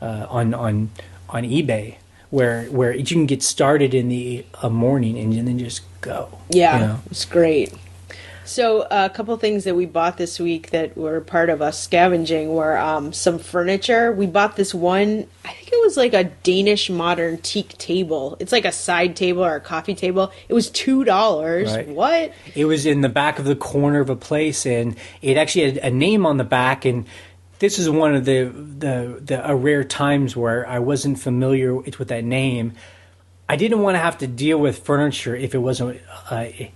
on eBay where you can get started in the morning and then just go. Yeah, it's great. So a couple things that we bought this week that were part of us scavenging were some furniture. We bought this one, I think it was like a Danish modern teak table. It's like a side table or a coffee table. It was $2. Right. What? It was in the back of the corner of a place, and it actually had a name on the back, and this is one of the rare times where I wasn't familiar with that name. I didn't want to have to deal with furniture if it wasn't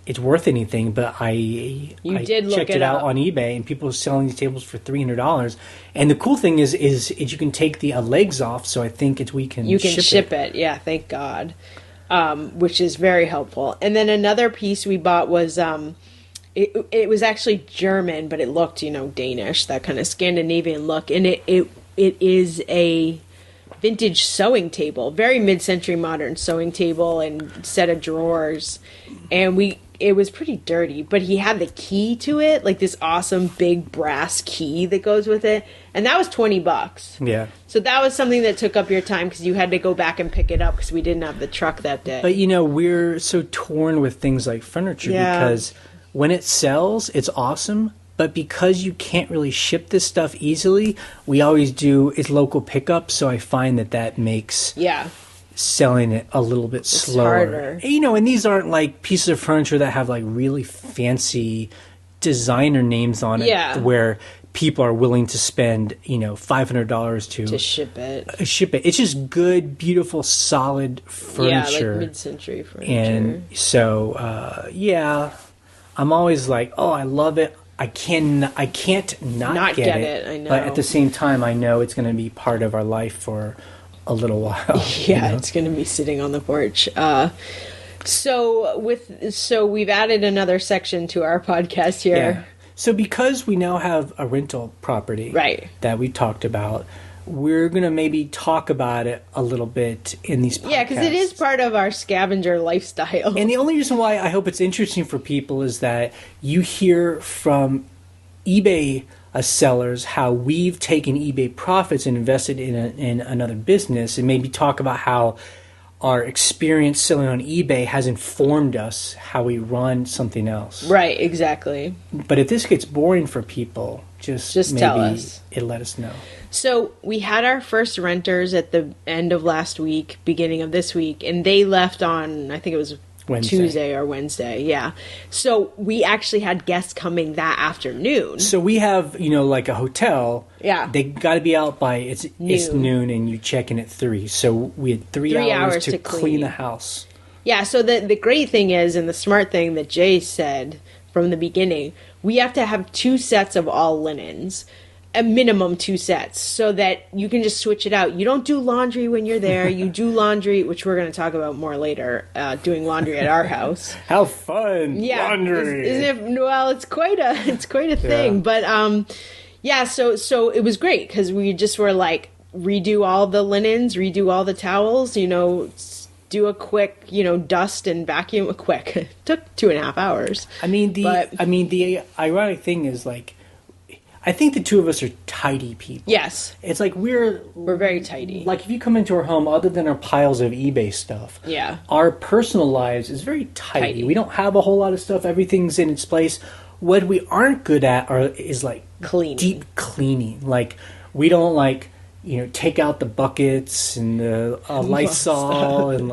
it's worth anything, but I checked it out on eBay, and people are selling these tables for $300. And the cool thing is you can take the legs off, so I think we can ship it. Yeah, thank God, which is very helpful. And then another piece we bought was it was actually German, but it looked Danish, that kind of Scandinavian look, and it is a vintage sewing table, very mid-century modern sewing table and set of drawers. And it was pretty dirty, but he had the key to it, like this awesome big brass key that goes with it. And that was $20. Yeah. So that was something that took up your time because you had to go back and pick it up because we didn't have the truck that day. But we're so torn with things like furniture because when it sells, it's awesome. But because you can't really ship this stuff easily, we always do it's local pickup. So I find that makes selling it a little bit slower. Harder. And these aren't like pieces of furniture that have like really fancy designer names on it, where people are willing to spend $500 to ship it. It's just good, beautiful, solid furniture. Yeah, like mid-century furniture. And so I'm always like, oh, I love it. I can't not get it. I know. But at the same time, I know it's going to be part of our life for a little while. Yeah, it's going to be sitting on the porch. So we've added another section to our podcast here. Yeah. So because we now have a rental property that we talked about, we're going to maybe talk about it a little bit in these podcasts. Yeah, because it is part of our scavenger lifestyle. And the only reason why I hope it's interesting for people is that you hear from eBay sellers how we've taken eBay profits and invested in another business, and maybe talk about how our experience selling on eBay has informed us how we run something else. Right, exactly. But if this gets boring for people, just maybe tell us. Let us know. So we had our first renters at the end of last week, beginning of this week, and they left on, I think it was Tuesday or Wednesday. Yeah. So we actually had guests coming that afternoon. So we have, like a hotel. Yeah. They got to be out by it's noon, and you check in at 3. So we had 3 hours to clean the house. Yeah. So the great thing is, and the smart thing that Jay said from the beginning, we have to have 2 sets of all linens. A minimum 2 sets, so that you can just switch it out. You don't do laundry when you're there. You do laundry, which we're going to talk about more later, doing laundry at our house. How fun. Yeah. Laundry. Isn't it? Well, it's quite a thing. But so it was great because we just were like, redo all the linens, redo all the towels, do a quick, dust and vacuum quick. It took 2.5 hours. The ironic thing is, like, I think the two of us are tidy people. Yes. It's like we're very tidy. Like if you come into our home, other than our piles of eBay stuff, our personal lives is very tidy. We don't have a whole lot of stuff. Everything's in its place. What we aren't good at is like deep cleaning. Like we don't take out the buckets and the Lysol and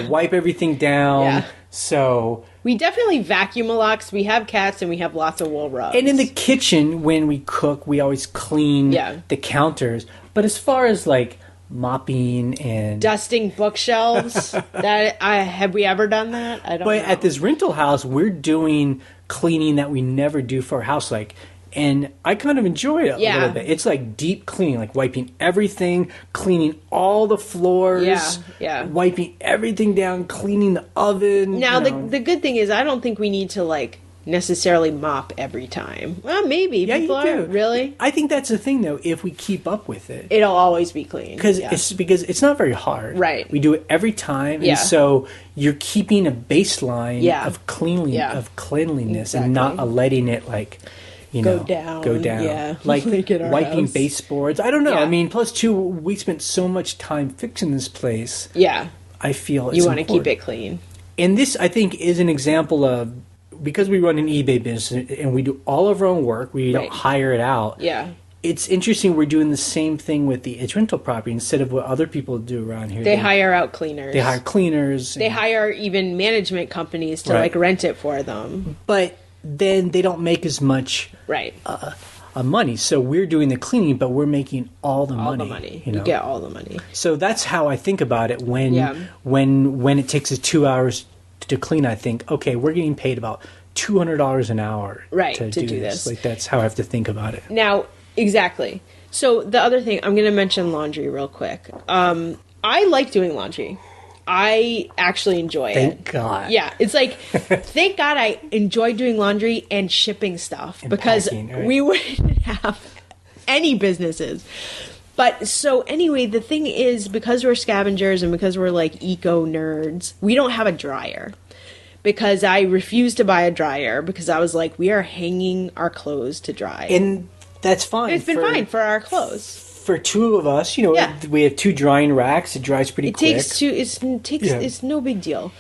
wipe everything down. Yeah. So we definitely vacuum a lot because we have cats and we have lots of wool rugs. And in the kitchen, when we cook, we always clean the counters. But as far as like mopping and dusting bookshelves, have we ever done that? I don't know. But at this rental house, we're doing cleaning that we never do for our house, like And I kind of enjoy it a little bit. It's like deep cleaning, like wiping everything, cleaning all the floors, wiping everything down, cleaning the oven. Now, the good thing is I don't think we need to, like, necessarily mop every time. Well, maybe. People are. Really? I think that's the thing, though. If we keep up with it, it'll always be clean. Because it's not very hard. Right. We do it every time. And so you're keeping a baseline of cleanliness and not letting it, like, go down. Yeah. Like wiping house. baseboards. I don't know. I mean, plus two, we spent so much time fixing this place. Yeah. I feel it's you want to important. keep it clean. And this, I think, is an example of, because we run an eBay business and we do all of our own work, we don't hire it out. Yeah. It's interesting we're doing the same thing with the rental property instead of what other people do around here. They hire out cleaners. They hire cleaners. They hire even management companies to like rent it for them. But then they don't make as much money. So we're doing the cleaning, but we're making all the money. All the money. You get all the money. So that's how I think about it when it takes us 2 hours to clean. I think, okay, we're getting paid about $200 an hour to do this. Like, that's how I have to think about it. Now, exactly. So the other thing, I'm going to mention laundry real quick. I like doing laundry. I actually enjoy it. Thank God. Yeah, it's like, thank God I enjoy doing laundry and shipping stuff and because packing, we wouldn't have any businesses. But so anyway, the thing is, because we're scavengers and because we're like eco nerds, we don't have a dryer. Because I refused to buy a dryer because I was like, we are hanging our clothes to dry. And that's fine. It's been fine for our clothes. For two of us, we have two drying racks. It dries pretty quick. It's no big deal.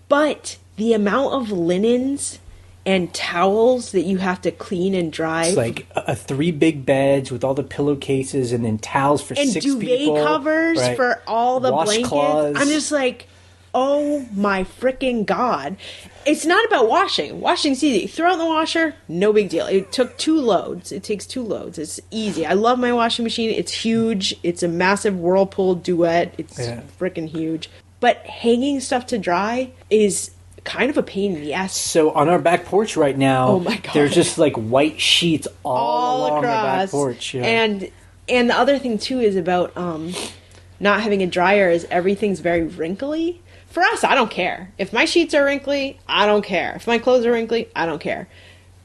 But the amount of linens and towels that you have to clean and dry. It's like 3 big beds with all the pillowcases and then towels for 6 people. And duvet covers for all the blankets. I'm just like, oh my freaking God. It's not about washing. Washing's easy. Throw it in the washer, no big deal. It took 2 loads. It takes 2 loads. It's easy. I love my washing machine. It's huge. It's a massive Whirlpool Duet. It's freaking huge. But hanging stuff to dry is kind of a pain in the ass. So on our back porch right now, oh my God, there's just like white sheets all along across. the back porch. Yeah. And the other thing too is about not having a dryer is everything's very wrinkly. For us, I don't care. If my sheets are wrinkly, I don't care. If my clothes are wrinkly, I don't care.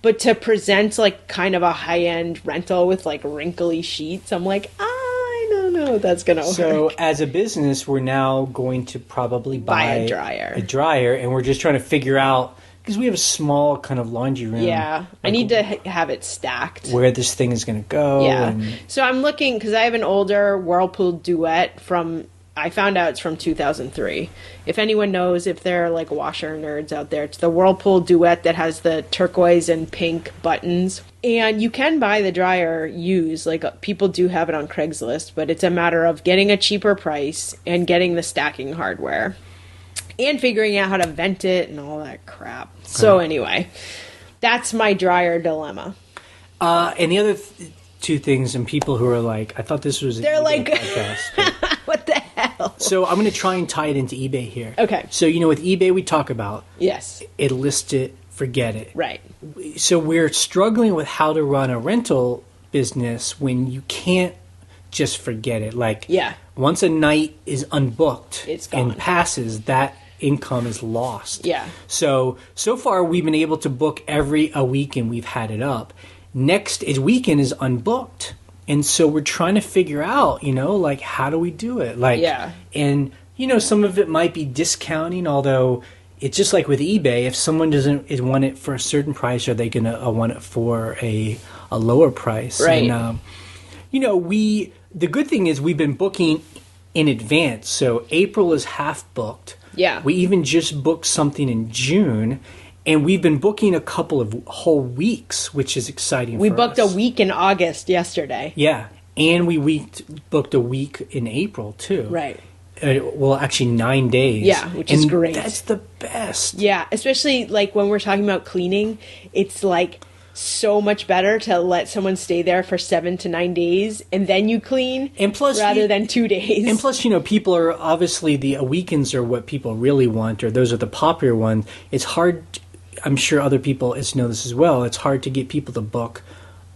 But to present like kind of a high-end rental with like wrinkly sheets, I'm like, I don't know if that's going to work. So as a business, we're now going to probably buy a dryer. And we're just trying to figure out, because we have a small kind of laundry room. Yeah. Like, I need to have it stacked. Where this thing is going to go. Yeah. So I'm looking, because I have an older Whirlpool Duet I found out it's from 2003. If anyone knows, if they're like washer nerds out there, it's the Whirlpool Duet that has the turquoise and pink buttons. And you can buy the dryer used, like people do have it on Craigslist, but it's a matter of getting a cheaper price and getting the stacking hardware and figuring out how to vent it and all that crap. So anyway, that's my dryer dilemma. And the other two things, and people who are like, I thought this was an eBay podcast. What the hell? So I'm going to try and tie it into eBay here. Okay. So, with eBay we talk about, yes, it lists it, forget it. Right. So we're struggling with how to run a rental business when you can't just forget it. Like, once a night is unbooked it's gone. And passes, that income is lost. Yeah. So far we've been able to book a weekend we've had it up. Next weekend is unbooked. And so we're trying to figure out, like, how do we do it? Like, and, some of it might be discounting, although it's just like with eBay. If someone doesn't want it for a certain price, are they going to want it for a lower price? Right. And, the good thing is we've been booking in advance. So April is half booked. Yeah. We even just booked something in June. And we've been booking a couple of whole weeks, which is exciting for us. We booked a week in August yesterday. Yeah. And we booked a week in April, too. Right. Well, actually 9 days. Yeah, which is great. That's the best. Yeah, especially like when we're talking about cleaning, it's like so much better to let someone stay there for 7 to 9 days and then you clean, and plus, rather than 2 days. And plus, people are obviously the weekends are what people really want, or those are the popular ones. It's hard. I'm sure other people know this as well. It's hard to get people to book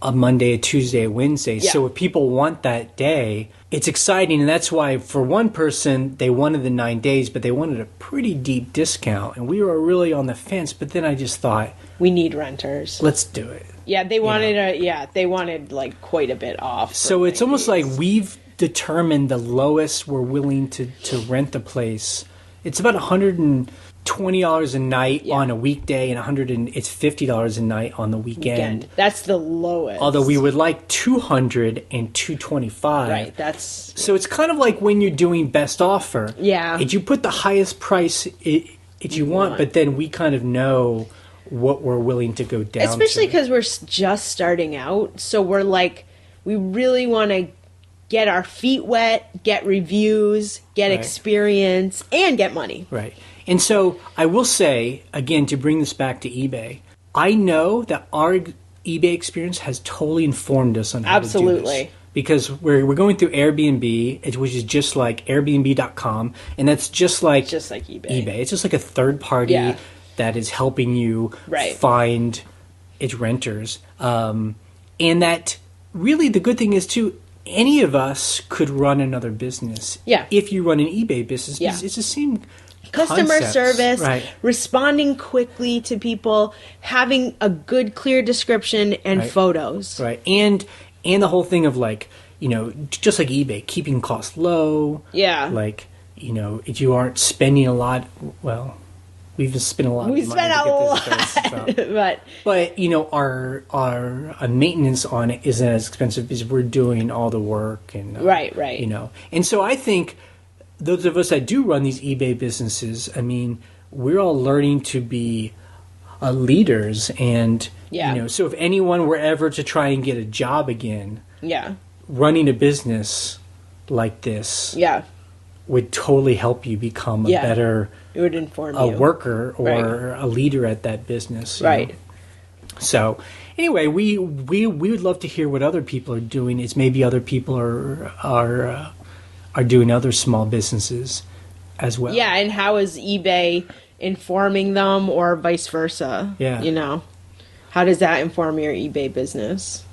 a Monday, a Tuesday, a Wednesday. Yeah. So if people want that day, it's exciting. And that's why for one person, they wanted the 9 days, but they wanted a pretty deep discount. And we were really on the fence. But then I just thought, we need renters. let's do it. Yeah, they wanted they wanted like quite a bit off. So it's almost like we've determined the lowest we're willing to rent the place. It's about $120 a night on a weekday, and it's $50 a night on the weekend. That's the lowest. Although we would like $200 and $225. Right. That's so it's kind of like when you're doing best offer. Yeah. If you put the highest price if you want, but then we kind of know what we're willing to go down. Especially because we're just starting out, so we're like, we really want to get our feet wet, get reviews, get experience, and get money. Right. And so I will say, again, to bring this back to eBay, I know that our eBay experience has totally informed us on how to do this. Because we're going through Airbnb, which is just like Airbnb.com, and that's just like eBay. It's just like a third party that is helping you find its renters. And that really the good thing is, too, any of us could run another business. Yeah. If you run an eBay business, it's the same customer service, responding quickly to people, having a good, clear description and photos. Right. And the whole thing of like, just like eBay, keeping costs low. Yeah. Like, if you aren't spending a lot, well, we've spent a lot of money to get this place. But our maintenance on it isn't as expensive because we're doing all the work and right. And so I think those of us that do run these eBay businesses, I mean, we're all learning to be leaders, and so if anyone were ever to try and get a job again, running a business like this, would totally help you become a better. It would inform a worker or a leader at that business, right? So, anyway, we would love to hear what other people are doing. It's maybe other people are doing other small businesses as well. Yeah, and how is eBay informing them, or vice versa? Yeah, how does that inform your eBay business?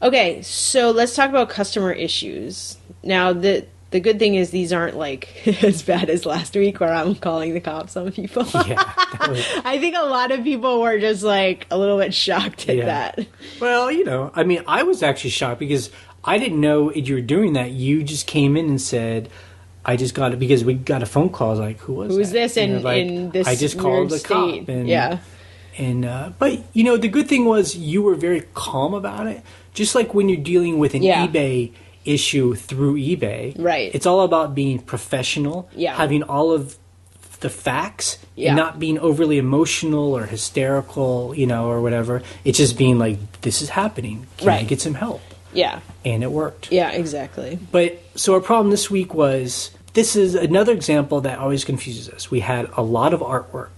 Okay, so let's talk about customer issues. Now, the good thing is these aren't like as bad as last week where I'm calling the cops on people. I think a lot of people were just like a little bit shocked at that. Well, I mean, I was actually shocked because I didn't know you were doing that. You just came in and said, I just got it because we got a phone call. I was like, who's this in this I just called the state. Cop. But the good thing was you were very calm about it. Just like when you're dealing with an eBay issue through eBay. Right. It's all about being professional, having all of the facts, and not being overly emotional or hysterical, or whatever. It's just being like, this is happening. Can I get some help? Yeah. And it worked. Yeah, exactly. But so our problem this week was, this is another example that always confuses us. We had a lot of artwork.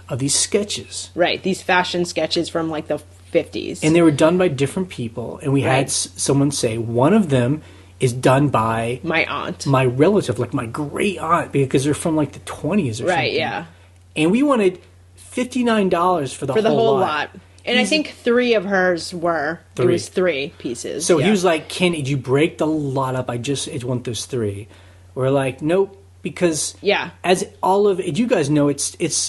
Of these sketches. These fashion sketches from like the 50s. And they were done by different people. And we had someone say one of them is done by my aunt, my relative, like my great aunt, because they're from like the 20s or something. Right, yeah. And we wanted $59 for the whole lot. And I think 3 of hers were. 3. It was 3 pieces. So he was like, did you break the lot up? I want those 3. We're like, nope, because as all of you guys know, it's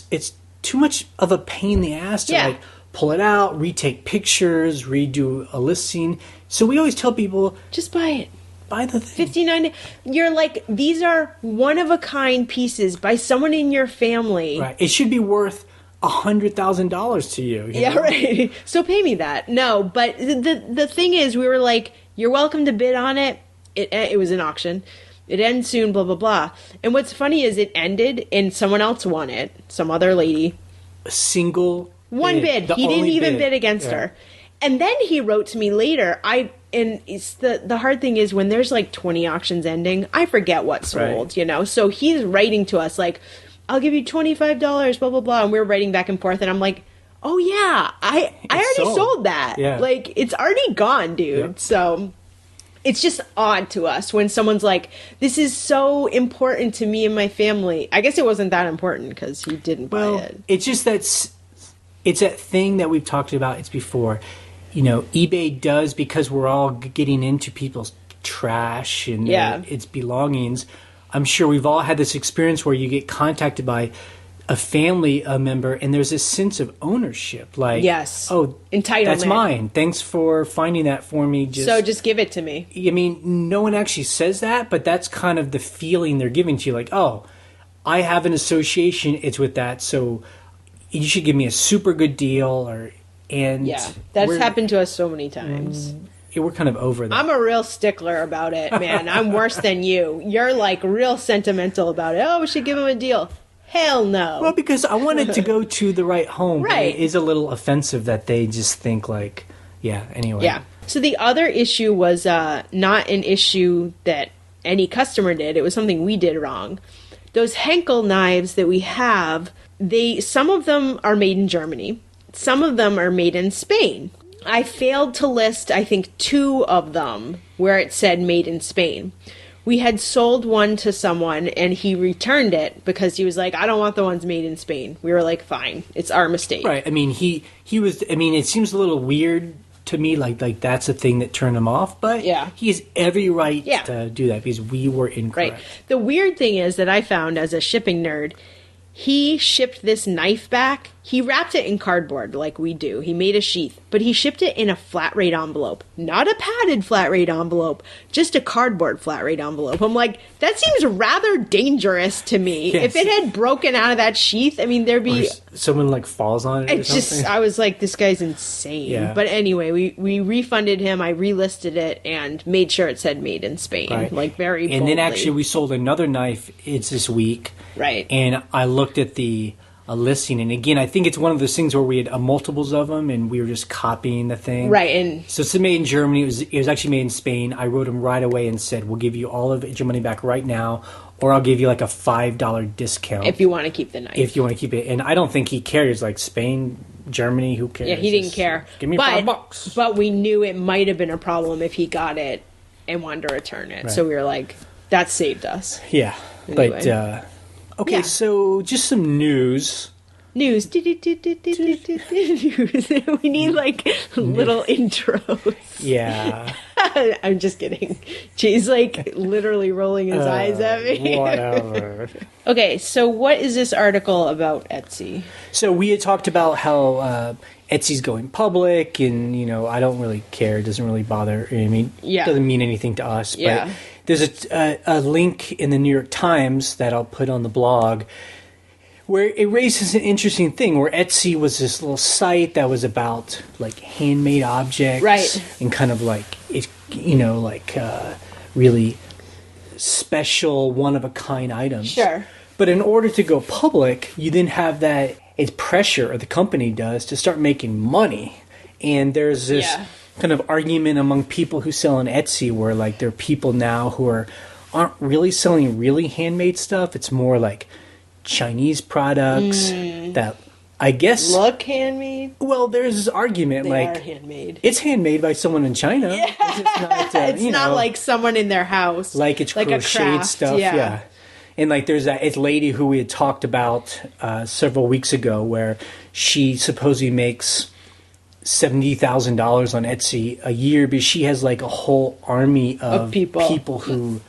too much of a pain in the ass to like pull it out, retake pictures, redo a listing. So we always tell people, just buy it. Buy the thing. $59. You're like, these are one-of-a-kind pieces by someone in your family. Right. It should be worth $100,000 to you. Yeah, know? Right. So pay me that. No, but the thing is, we were like, you're welcome to bid on it. It was an auction. It ends soon, blah, blah, blah. And what's funny is it ended and someone else won it. Some other lady. A single one bid. He didn't even bid against her. And then he wrote to me later. And it's the hard thing is when there's like 20 auctions ending, I forget what sold, So he's writing to us like, I'll give you $25, blah, blah, blah. And we're writing back and forth. And I'm like, oh, yeah, I already sold that. Yeah. Like, it's already gone, dude. Yeah. So it's just odd to us when someone's like, this is so important to me and my family. I guess it wasn't that important because he didn't buy it. It's just it's that thing that we've talked about. It's before. eBay does, because we're all getting into people's trash and its belongings. I'm sure we've all had this experience where you get contacted by a family member and there's this sense of ownership. Like, yes. Oh, entitlement. That's mine. Thanks for finding that for me. Just give it to me. I mean, no one actually says that, but that's kind of the feeling they're giving to you. Like, oh, I have an association. It's with that. So you should give me a super good deal. That's happened to us so many times. We're kind of over that. I'm a real stickler about it, man. I'm worse than you. You're like real sentimental about it. Oh, we should give him a deal. Hell no. Well, because I wanted to go to the right home. Right. But it is a little offensive that they just think like, anyway. Yeah. So the other issue was not an issue that any customer did. It was something we did wrong. Those Henkel knives that we have, some of them are made in Germany. Some of them are made in Spain. I failed to list, I think, 2 of them where it said made in Spain. We had sold one to someone and he returned it because he was like, I don't want the ones made in Spain. We were like, fine, it's our mistake. Right. I mean, he was, it seems a little weird to me, like that's the thing that turned him off, but he has every right to do that because we were incorrect. Right. The weird thing is that I found as a shipping nerd, he shipped this knife back. He wrapped it in cardboard like we do. He made a sheath, but he shipped it in a flat rate envelope. Not a padded flat rate envelope, just a cardboard flat rate envelope. I'm like, that seems rather dangerous to me. Yes. If it had broken out of that sheath, I mean, there'd be... Or someone like falls on it or something. I was like, this guy's insane. Yeah. But anyway, we refunded him. I relisted it and made sure it said made in Spain. Right. Like very boldly. And then actually we sold another knife. It's this week. Right. And I looked at the listing, and again, I think it's one of those things where we had multiples of them, and we were just copying the thing. Right. And so it's made in Germany. It was actually made in Spain. I wrote him right away and said, we'll give you all of your money back right now, or I'll give you like a $5 discount. If you want to keep the knife. If you want to keep it. And I don't think he cares. Like Spain, Germany, who cares? Yeah, he didn't care. Give me $5. But we knew it might have been a problem if he got it and wanted to return it. Right. So we were like, that saved us. Yeah. Anyway. But, okay, so just some news. News. We need like little intros. Yeah. I'm just kidding. Jay's like literally rolling his eyes at me. Whatever. Okay, so what is this article about Etsy? So we had talked about how Etsy's going public, and I don't really care. It doesn't really bother. It doesn't mean anything to us. But there's a link in the New York Times that I'll put on the blog, where it raises an interesting thing, where Etsy was this little site that was about like handmade objects, right? And kind of like really special, one of a kind items. Sure. But in order to go public, you then have that it's pressure, or the company does, to start making money. And there's this kind of argument among people who sell on Etsy, where like there are people now who aren't really selling really handmade stuff. It's more like Chinese products that I guess look handmade. Well, there's this argument they like are handmade. It's handmade by someone in China. Yeah. It's not like someone in their house. Like it's like crocheted stuff. Yeah. And like there's that lady who we had talked about several weeks ago, where she supposedly makes $70,000 on Etsy a year, because she has like a whole army of people who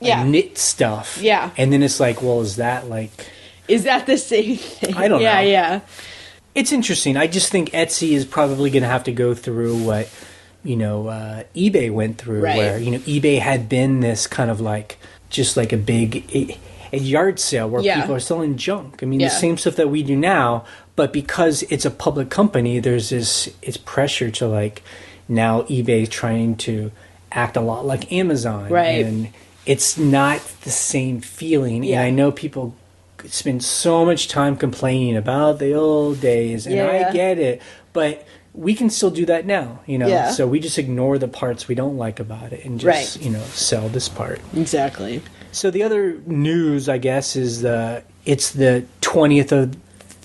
knit stuff. Yeah. And then it's like, well, is that the same thing? I don't know. Yeah. It's interesting. I just think Etsy is probably going to have to go through what, eBay went through, where, eBay had been this kind of like, just like a yard sale where people are selling junk. I mean, the same stuff that we do now, but because it's a public company, there's it's pressure to like, now eBay trying to act a lot like Amazon. Right. And it's not the same feeling. Yeah. And I know people spend so much time complaining about the old days, and I get it, but we can still do that now, so we just ignore the parts we don't like about it and just, sell this part. Exactly. So the other news, I guess, is it's the 20th of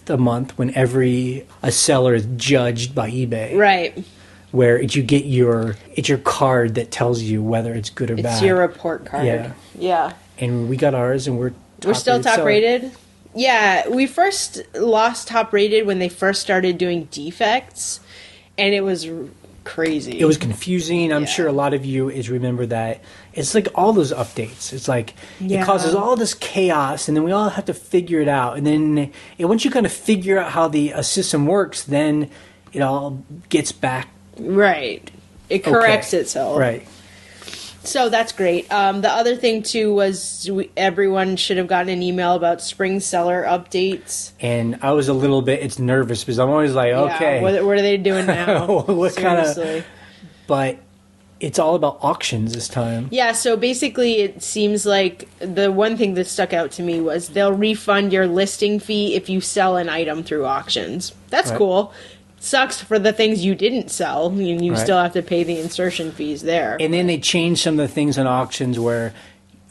the month when a seller is judged by eBay. Right. Where you get it's your card that tells you whether it's good or bad. It's your report card. Yeah. And we got ours, and we're still top rated. Yeah, we first lost top rated when they first started doing defects, and it was crazy. It was confusing. I'm sure a lot of you remember that. It's like all those updates. It's like it causes all this chaos, and then we all have to figure it out. And then once you kind of figure out how the system works, then it all gets back. Right. It corrects itself. Right. So that's great. The other thing, too, was everyone should have gotten an email about spring seller updates. And I was a little bit nervous because I'm always like, okay. What are they doing now? What kind of... But it's all about auctions this time. Yeah, so basically it seems like the one thing that stuck out to me was they'll refund your listing fee if you sell an item through auctions. That's cool. Sucks for the things you didn't sell, and you still have to pay the insertion fees there. And then they changed some of the things on auctions where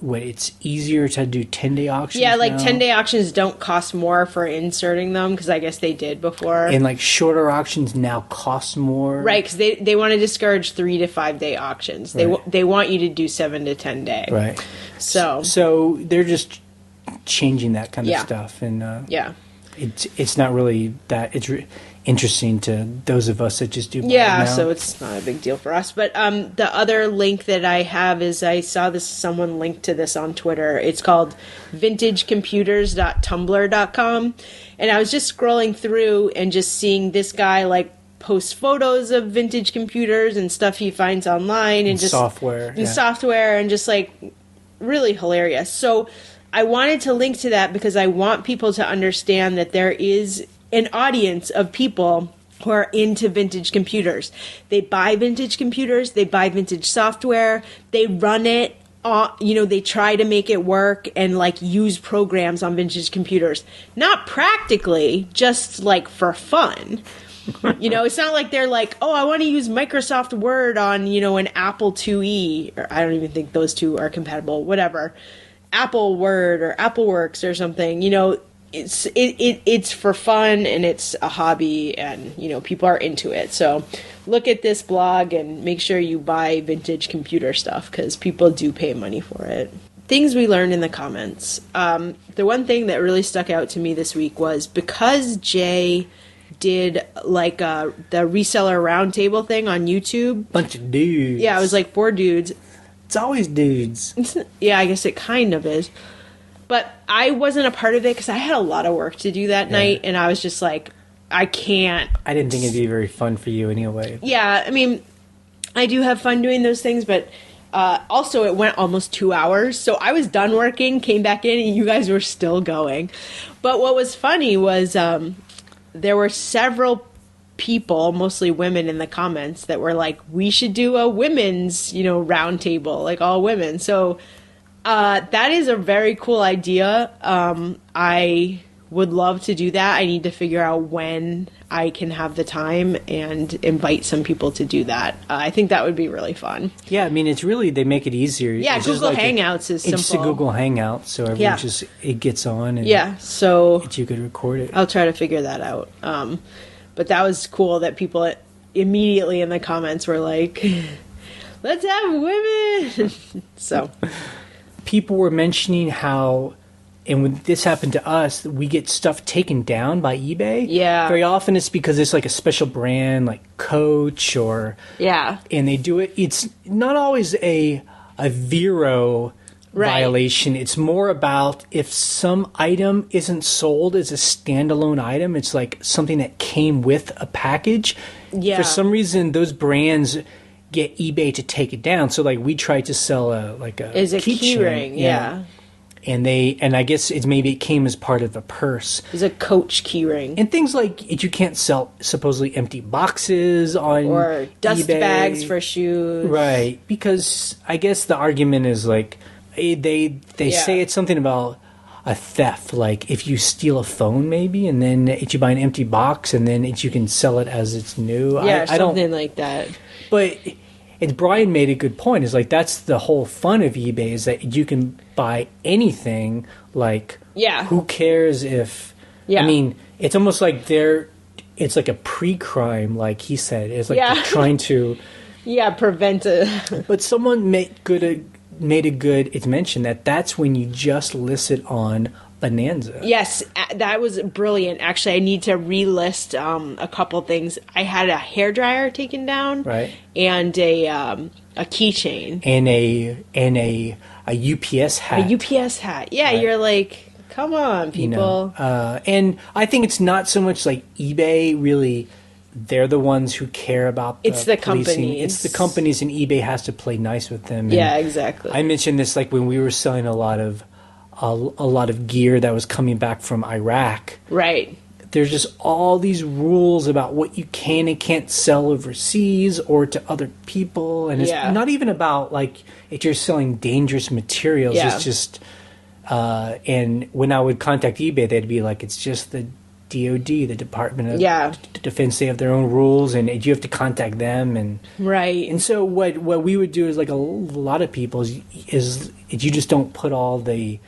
it's easier to do 10-day auctions. Yeah, like 10-day auctions don't cost more for inserting them, because I guess they did before. And like shorter auctions now cost more. Right, because they want to discourage 3 to 5 day auctions. They want you to do 7 to 10 day. Right. So they're just changing that kind of stuff, and it's not really that interesting to those of us that just do buy now. So it's not a big deal for us. But the other link that I have is I saw someone linked to this on Twitter. It's called vintagecomputers.tumblr.com, and I was just scrolling through and just seeing this guy like post photos of vintage computers and stuff he finds online and just software and just like really hilarious. So I wanted to link to that because I want people to understand that there is an audience of people who are into vintage computers. They buy vintage computers, they buy vintage software, they run it, they try to make it work and like use programs on vintage computers. Not practically, just like for fun. It's not like they're like, oh, I want to use Microsoft Word on, an Apple IIe, or I don't even think those two are compatible, whatever. Apple Word or Apple Works or something, it's for fun and it's a hobby and, people are into it. So look at this blog and make sure you buy vintage computer stuff because people do pay money for it. Things we learned in the comments. The one thing that really stuck out to me this week was because Jay did like the reseller roundtable thing on YouTube. Bunch of dudes. Yeah, it was like 4 dudes. It's always dudes. Yeah, I guess it kind of is. But I wasn't a part of it because I had a lot of work to do that night, and I was just like, I can't. I didn't think it'd be very fun for you anyway. Yeah, I mean, I do have fun doing those things, but also it went almost 2 hours. So I was done working, came back in, and you guys were still going. But what was funny was there were several people, mostly women in the comments, that were like, we should do a women's, round table, like all women. So that is a very cool idea. I would love to do that. I need to figure out when I can have the time and invite some people to do that. I think that would be really fun. Yeah, I mean, it's really, they make it easier. Yeah, it's Google Hangouts is simple. It's just a Google Hangout, so everyone it gets on and you could record it. I'll try to figure that out. But that was cool that people immediately in the comments were like, let's have women. So people were mentioning how, and when this happened to us, we get stuff taken down by eBay. Yeah. Very often it's because it's like a special brand like Coach or... Yeah. And they do it. It's not always a Vero violation. It's more about if some item isn't sold as a standalone item, it's like something that came with a package. Yeah. For some reason, those brands get eBay to take it down. So like we tried to sell a key ring. Yeah. And I guess maybe it came as part of a purse. It's a Coach key ring. And things like you can't sell supposedly empty boxes on or dust eBay. Bags for shoes. Right. Because I guess the argument is like they say it's something about a theft, like if you steal a phone maybe and then if you buy an empty box and then you can sell it as it's new. Yeah, something like that. But Brian made a good point. Is like that's the whole fun of eBay is that you can buy anything. Like, who cares if? Yeah. I mean, it's almost like it's like a pre-crime, like he said. It's like they're trying to prevent it. But someone made a good. It's mentioned that's when you just list it on bonanza. Yes, that was brilliant. Actually, I need to relist a couple things. I had a hairdryer taken down, Right. and a keychain And a UPS hat. a UPS hat. Yeah, Right. You're like, come on, people. And I think it's not so much like eBay really. They're the ones who care about It's the policing. companies. It's the companies, and eBay has to play nice with them. And Yeah, exactly. I mentioned this like when we were selling a lot of gear that was coming back from Iraq. Right. There's just all these rules about what you can and can't sell overseas or to other people, and it's not even about like if you're selling dangerous materials. Yeah. It's just and when I would contact eBay, they'd be like, "It's just the DOD, the Department of Defense. They have their own rules, and you have to contact them." And Right. and so what we would do is like a lot of people is you just don't put all the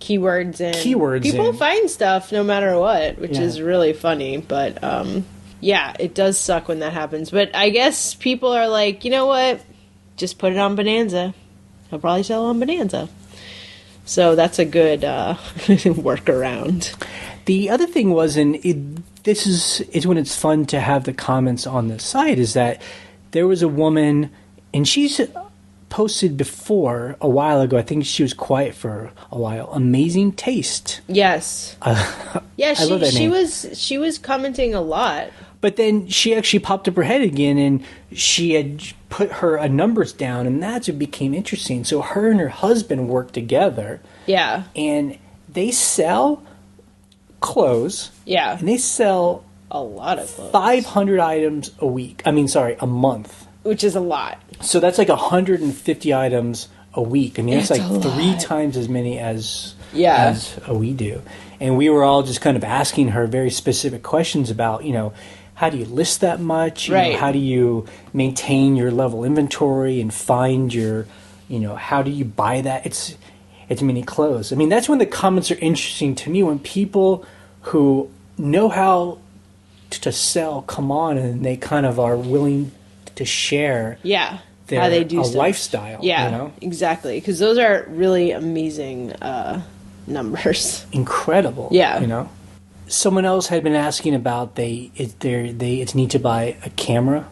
Keywords in. People in. find stuff no matter what, which Yeah. is really funny. But yeah, it does suck when that happens. But I guess people are like, you know what? Just put it on Bonanza. I'll probably sell on Bonanza. So that's a good workaround. The other thing was, and this is when it's fun to have the comments on the site, is that there was a woman, and she's posted before a while ago. I think she was quiet for a while. Amazing taste. Yes. Yeah, I love that name. she was commenting a lot. But then she actually popped up her head again, and she had put her numbers down, and that's what became interesting. So her and her husband work together. Yeah. And they sell clothes. Yeah. And they sell A lot of clothes. 500 items a month. Which is a lot. So that's like 150 items a week. I mean, it's That's like a 3 lot. times as many as Yeah. we do. And we were all just kind of asking her very specific questions about, how do you list that much? You know, Right. how do you maintain your level inventory and find your, how do you buy that? It's many clothes. I mean, that's when the comments are interesting to me, when people who know how to sell come on and they kind of are willing to share Yeah. their How they do stuff. lifestyle. Yeah, exactly. Because those are really amazing numbers. Incredible. Yeah. Someone else had been asking about it's need to buy a camera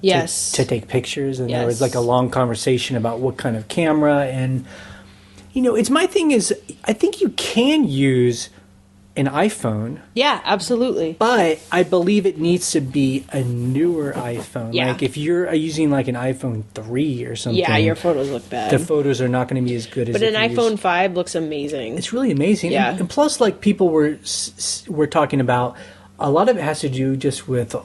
Yes. to take pictures, and there Yes. was like a long conversation about what kind of camera. And it's my thing is I think you can use an iPhone, Yeah, absolutely. but I believe it needs to be a newer iPhone. Yeah. Like if you're using like an iPhone 3 or something, Yeah, your photos look bad. the photos are not going to be as good as but if an you use- iPhone 5 looks amazing. It's really amazing. Yeah. And plus, like, people were talking about, a lot of it has to do just with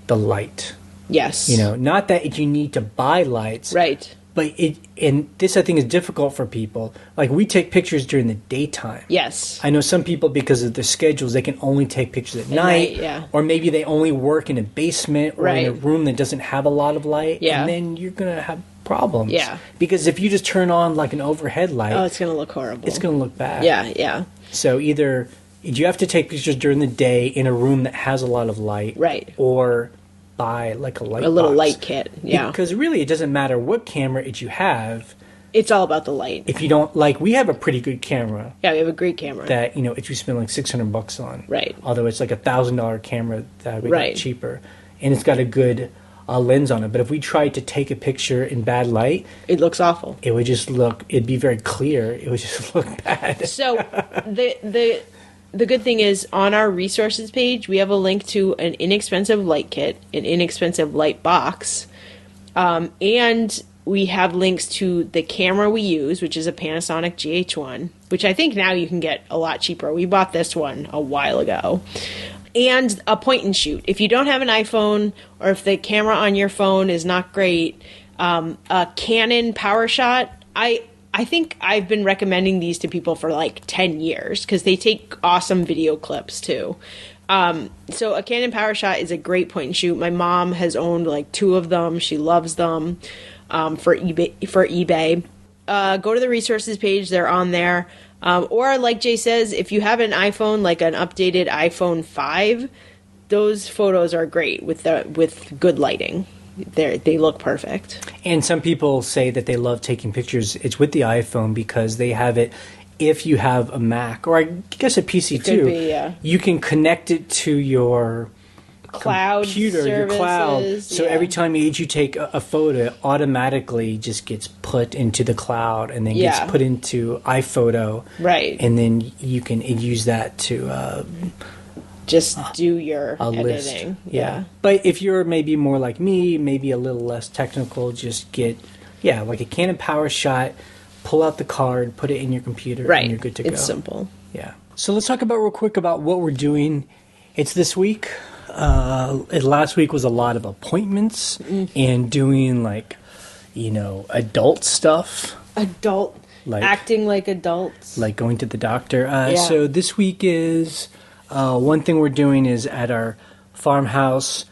the light. Yes. Not that you need to buy lights. Right. But and this I think is difficult for people. Like, we take pictures during the daytime. Yes. I know some people, because of their schedules, they can only take pictures at night. Yeah. Or maybe they only work in a basement or in a Right. room that doesn't have a lot of light. Yeah. And then you're going to have problems. Yeah. Because if you just turn on, like, an overhead light, Oh, it's going to look horrible. it's going to look bad. Yeah, yeah. So either you have to take pictures during the day in a room that has a lot of light. Right. Or buy, like, a light A little box. light kit. Yeah. Because really, it doesn't matter what camera you have. It's all about the light. If you don't, like, we have a pretty good camera Yeah, we have a great camera. that, if you spend like $600 on. Right. Although it's like $1,000 camera that we Right. got cheaper. And it's got a good lens on it. But if we tried to take a picture in bad light, It looks awful. it would just it'd be very clear. It would just look bad. So the good thing is, on our resources page, we have a link to an inexpensive light kit, an inexpensive light box, and we have links to the camera we use, which is a Panasonic GH1, which I think now you can get a lot cheaper. We bought this one a while ago. And a point and shoot. If you don't have an iPhone, or if the camera on your phone is not great, a Canon PowerShot, I think I've been recommending these to people for like 10 years because they take awesome video clips too. So a Canon PowerShot is a great point and shoot. My mom has owned like 2 of them. She loves them for eBay. Go to the resources page. They're on there. Or like Jay says, if you have an iPhone, like an updated iPhone 5, those photos are great with good lighting. They look perfect. And some people say that they love taking pictures. It's with the iPhone because they have it if you have a Mac, or I guess a PC too, you can connect it to your cloud computer, your cloud. So every time you take a photo, it automatically just gets put into the cloud and then gets put into iPhoto. Right. And then you can use that to just do your editing. List. Yeah. But if you're maybe more like me, maybe a little less technical, just get like a Canon PowerShot, pull out the card, put it in your computer, and you're good to go. It's simple. Yeah. So let's talk about real quick about what we're doing. It's this week. Last week was a lot of appointments and doing adult stuff. Acting like adults. Like going to the doctor. So this week is, one thing we're doing is at our farmhouse,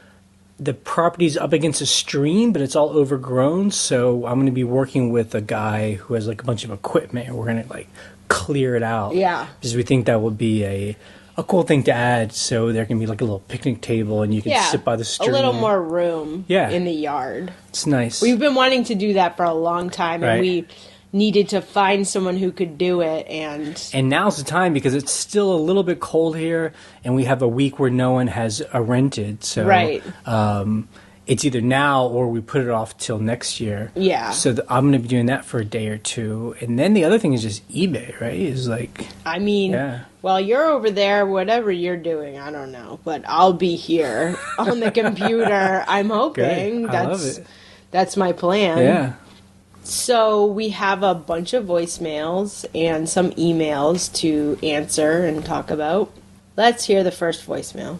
the property's up against a stream, but it's all overgrown. So I'm going to be working with a guy who has a bunch of equipment, and we're going to clear it out. Yeah. Because we think that would be a cool thing to add, so there can be a little picnic table and you can sit by the stream. A little more room in the yard. It's nice. We've been wanting to do that for a long time, and we needed to find someone who could do it. And now's the time, because it's still a little bit cold here, and we have a week where no one has rented. So it's either now or we put it off till next year. Yeah. So I'm going to be doing that for a day or two. And then the other thing is just eBay, right? Is while you're over there, whatever you're doing, I don't know. But I'll be here on the computer. I'm hoping. Good. I love it. That's my plan. Yeah. So we have a bunch of voicemails and some emails to answer and talk about. Let's hear the first voicemail.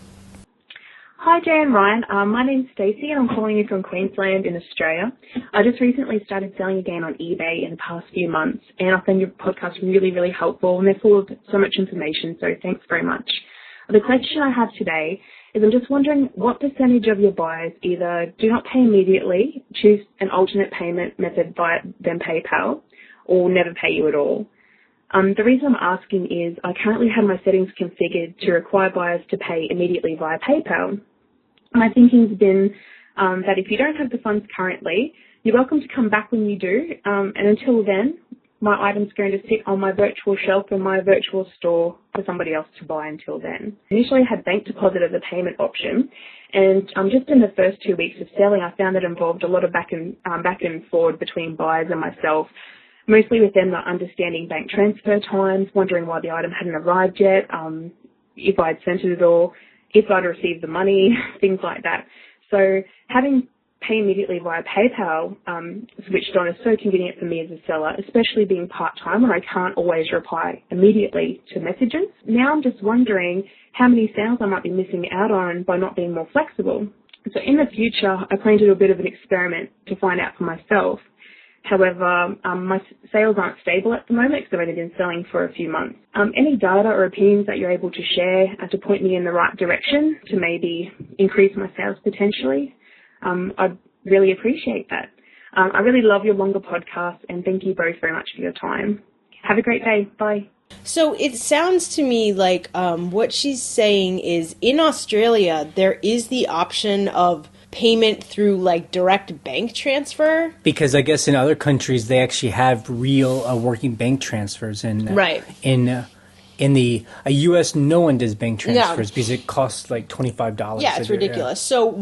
Hi, Jay and Ryan. My name's Stacey, and I'm calling you from Queensland in Australia. I just recently started selling again on eBay in the past few months, and I find your podcast really, really helpful, and they're full of so much information, so thanks very much. The question I have today is I'm just wondering what percentage of your buyers either do not pay immediately, choose an alternate payment method via then PayPal, or never pay you at all. The reason I'm asking is I currently have my settings configured to require buyers to pay immediately via PayPal. My thinking's been that if you don't have the funds currently, you're welcome to come back when you do, and until then, my item's going to sit on my virtual shelf in my virtual store for somebody else to buy until then. Initially, I had bank deposit as a payment option, and just in the first 2 weeks of selling, I found that involved a lot of back and forward between buyers and myself, mostly with them not understanding bank transfer times, wondering why the item hadn't arrived yet, if I'd sent it at all, if I'd received the money, things like that. So having pay immediately via PayPal switched on is so convenient for me as a seller, especially being part-time where I can't always reply immediately to messages. Now I'm just wondering how many sales I might be missing out on by not being more flexible. So in the future, I plan to do a bit of an experiment to find out for myself. However, my sales aren't stable at the moment because I've only been selling for a few months. Any data or opinions that you're able to share to point me in the right direction to maybe increase my sales potentially, I'd really appreciate that. I really love your longer podcasts, and thank you both very much for your time. Have a great day. Bye. So it sounds to me like what she's saying is in Australia, there is the option of payment through direct bank transfer, because I guess in other countries they actually have real working bank transfers, and in the U.S. no one does bank transfers because it costs $25. Yeah, it's ridiculous. So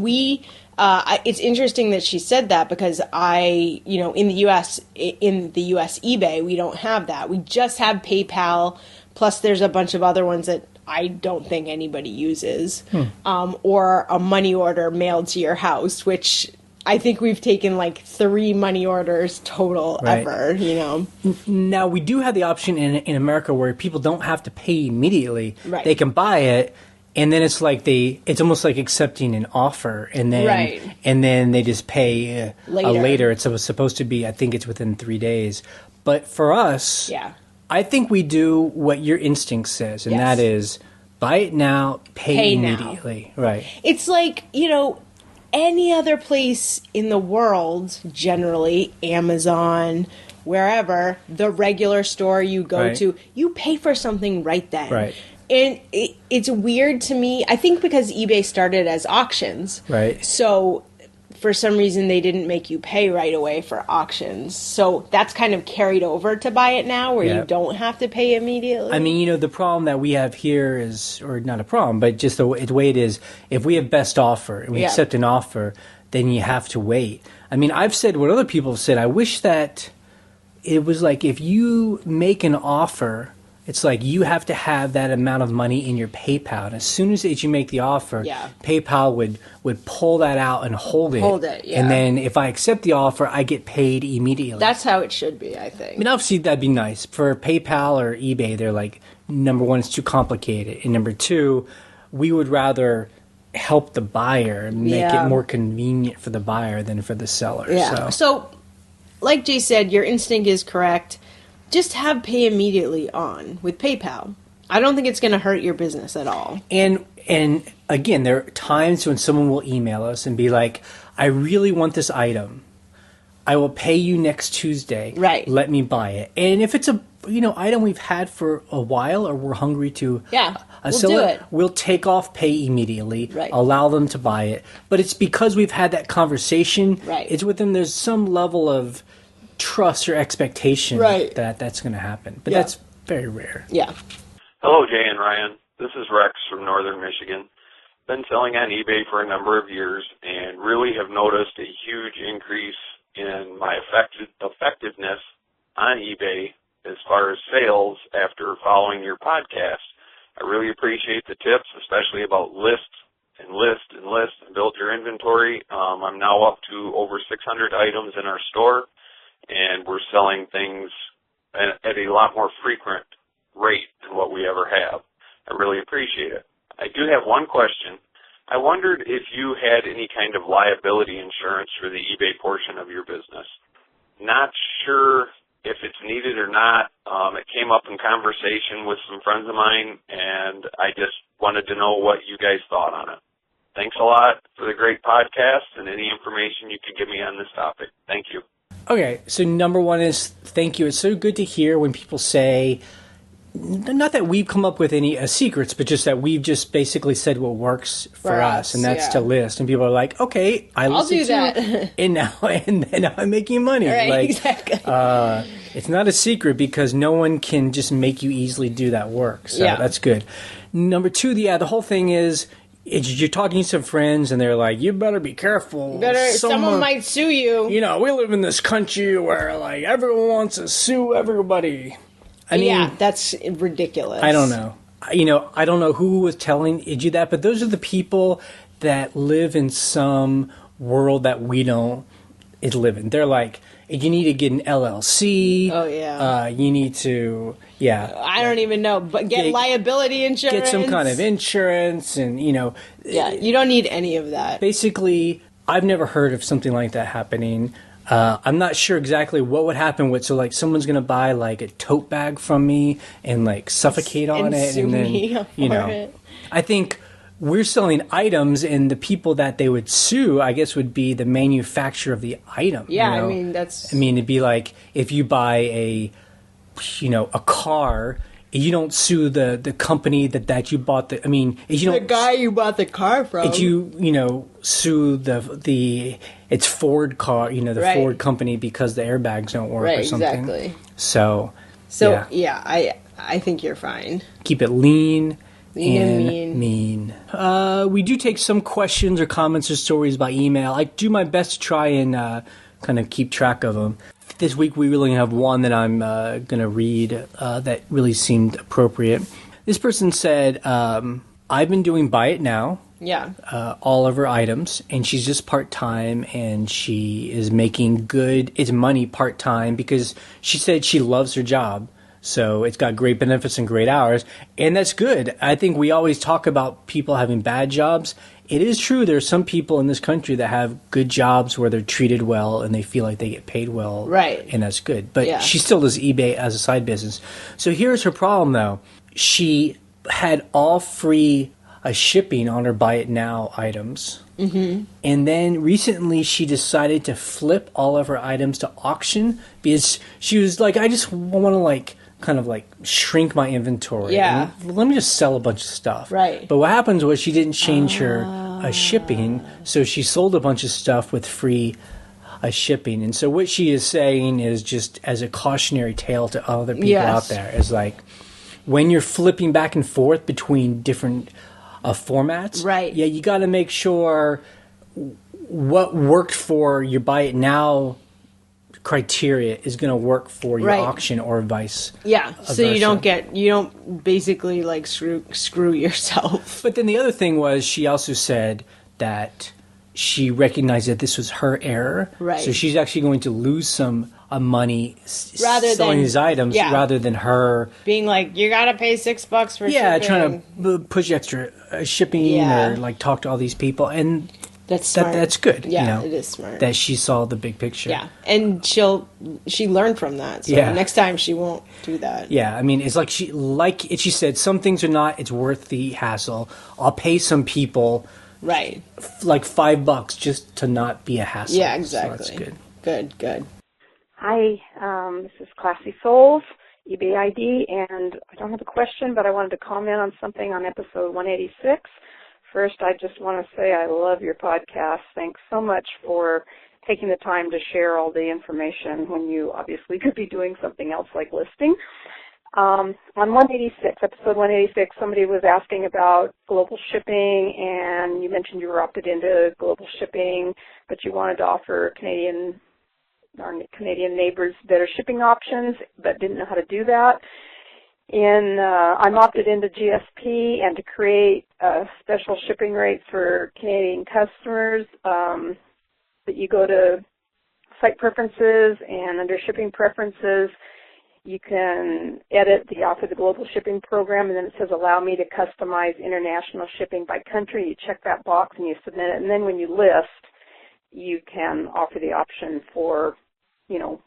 it's interesting that she said that, because in the U.S. eBay we don't have that. We just have PayPal. Plus, there's a bunch of other ones that I don't think anybody uses, or a money order mailed to your house, which I think we've taken 3 money orders total ever, Now, we do have the option in America where people don't have to pay immediately. Right. They can buy it, and then it's it's almost like accepting an offer, and then they just pay later. It's supposed to be, I think it's within 3 days. But for us, I think we do what your instinct says, and that is buy it now, pay immediately. Now. Right. It's any other place in the world, generally, Amazon, wherever, the regular store you go to, you pay for something right then. Right. And it's weird to me, I think because eBay started as auctions. Right. So for some reason they didn't make you pay right away for auctions. So that's kind of carried over to buy it now where you don't have to pay immediately. I mean, the problem that we have here is, or not a problem, but just the way it is, if we have best offer and we accept an offer, then you have to wait. I mean, I've said what other people have said. I wish that it was like if you make an offer, it's like you have to have that amount of money in your PayPal. And as soon as you make the offer, PayPal would pull that out and hold it. And then if I accept the offer, I get paid immediately. That's how it should be, I think. I mean, obviously, that'd be nice. For PayPal or eBay, they're like, number one, it's too complicated. And number two, we would rather help the buyer and make it more convenient for the buyer than for the seller. Yeah. So like Jay said, your instinct is correct. Just have pay immediately on with PayPal. I don't think it's going to hurt your business at all. And again, there are times when someone will email us and be like, I really want this item. I will pay you next Tuesday. Right. Let me buy it. And if it's a item we've had for a while or we're hungry to we'll do it. We'll take off pay immediately, right. Allow them to buy it. But it's because we've had that conversation. Right. It's with them. There's some level of trust or expectation that that's going to happen. But that's very rare. Yeah. Hello, Jay and Ryan. This is Rex from Northern Michigan. Been selling on eBay for a number of years and really have noticed a huge increase in my effectiveness on eBay as far as sales after following your podcast. I really appreciate the tips, especially about list and build your inventory. I'm now up to over 600 items in our store, and we're selling things at a lot more frequent rate than what we ever have. I really appreciate it. I do have one question. I wondered if you had any kind of liability insurance for the eBay portion of your business. Not sure if it's needed or not. It came up in conversation with some friends of mine, and I just wanted to know what you guys thought on it. Thanks a lot for the great podcast and any information you could give me on this topic. Thank you. Okay, so number one is thank you. It's so good to hear when people say, not that we've come up with any secrets, but just that we've just basically said what works for us, and that's to list. And people are like, okay, I'll do that. and now I'm making money. Right, like, exactly. It's not a secret because no one can just make you easily do that work. So that's good. Number two, the whole thing is, you're talking to some friends and they're like, you better be careful. Someone might sue you. We live in this country where like everyone wants to sue everybody. I mean, that's ridiculous. I don't know. I don't know who was telling you that, but those are the people that live in some world that we don't live in. They're like, you need to get an LLC. Oh, yeah. You need to, I don't even know, but get liability insurance. Get some kind of insurance and, Yeah, you don't need any of that. Basically, I've never heard of something like that happening. I'm not sure exactly what would happen with, so like someone's going to buy like a tote bag from me and like suffocate on it. And then, I think we're selling items and the people that they would sue, I guess, would be the manufacturer of the item. Yeah, I mean, it'd be like if you buy a car, you don't sue the company that you bought the. I mean, the guy you bought the car from. If you sue the it's Ford car, the Ford company because the airbags don't work or something. Exactly. So I think you're fine. Keep it lean. And mean. We do take some questions or comments or stories by email. I do my best to try and kind of keep track of them. This week we really have one that I'm going to read that really seemed appropriate. This person said, I've been doing Buy It Now. Yeah. All of her items, and she's just part-time, and she is making it's money part-time because she said she loves her job. So it's got great benefits and great hours, and that's good. I think we always talk about people having bad jobs. It is true there's some people in this country that have good jobs where they're treated well and they feel like they get paid well. Right. And that's good. But she still does eBay as a side business. So here's her problem, though. She had all free shipping on her Buy It Now items. Mm-hmm. And then recently she decided to flip all of her items to auction because she was like, I just want to kind of shrink my inventory. Yeah. And let me just sell a bunch of stuff. Right. But what happens was she didn't change her shipping. So she sold a bunch of stuff with free shipping. And so what she is saying is, just as a cautionary tale to other people out there, is like, when you're flipping back and forth between different formats, right? Yeah, you got to make sure what worked for your buy it now criteria is going to work for your auction, or vice so you don't basically like screw yourself. But then the other thing was, she also said that she recognized that this was her error, right? So she's actually going to lose some money selling these items, rather than her being like, you gotta pay $6 for shipping. Trying to push extra shipping, or like talk to all these people. And that's smart. That's good. Yeah, it is smart that she saw the big picture. Yeah, and she learned from that. So next time she won't do that. Yeah, I mean, it's like she said, some things are not. It's worth the hassle. I'll pay some people, right, like $5 just to not be a hassle. Yeah, exactly. So that's Good. Hi, this is Classy Souls, eBay ID, and I don't have a question, but I wanted to comment on something on episode 186. First, I just want to say I love your podcast. Thanks so much for taking the time to share all the information when you obviously could be doing something else like listing. On episode 186, somebody was asking about global shipping, and you mentioned you were opted into global shipping, but you wanted to offer our Canadian neighbors better shipping options, but didn't know how to do that. I'm opted into GSP, and to create special shipping rates for Canadian customers, that you go to site preferences, and under shipping preferences, you can edit the offer the global shipping program, and then it says allow me to customize international shipping by country. You check that box and you submit it, and then when you list, you can offer the option for,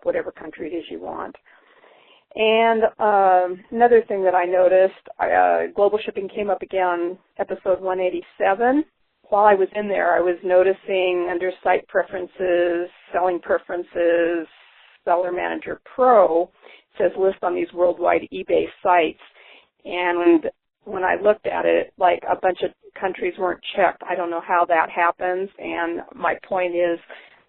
whatever country it is you want. And another thing that I noticed, global shipping came up again on episode 187. While I was in there, I was noticing under site preferences, selling preferences, Seller Manager Pro, it says list on these worldwide eBay sites. And when I looked at it, like a bunch of countries weren't checked. I don't know how that happens. And my point is,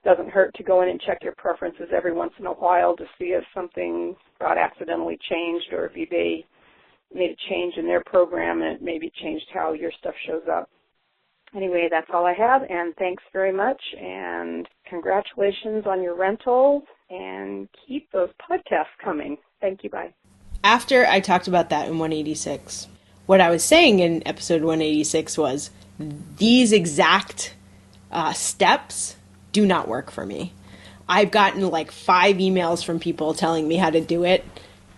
doesn't hurt to go in and check your preferences every once in a while to see if something got accidentally changed, or if eBay made a change in their program and it maybe changed how your stuff shows up. Anyway, that's all I have, and thanks very much, and congratulations on your rental, and keep those podcasts coming. Thank you, bye. After I talked about that in 186, what I was saying in episode 186 was these exact steps do not work for me. I've gotten like 5 emails from people telling me how to do it,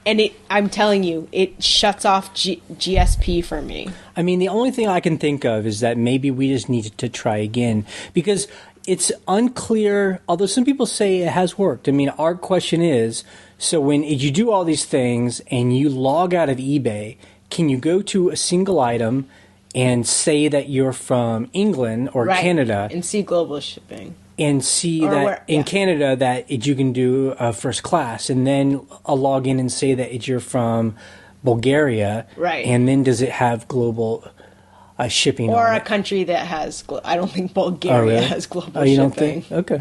and I'm telling you, it shuts off GSP for me. I mean, the only thing I can think of is that maybe we just need to try again, because it's unclear, although some people say it has worked. I mean, our question is, so when you do all these things and you log out of eBay, can you go to a single item and say that you're from England or Canada and see global shipping? And see that in Canada that you can do first class, and then log in and say that you're from Bulgaria, right? And then does it have global shipping? Or on a it? country that has. I don't think Bulgaria has global shipping. You don't think? Okay,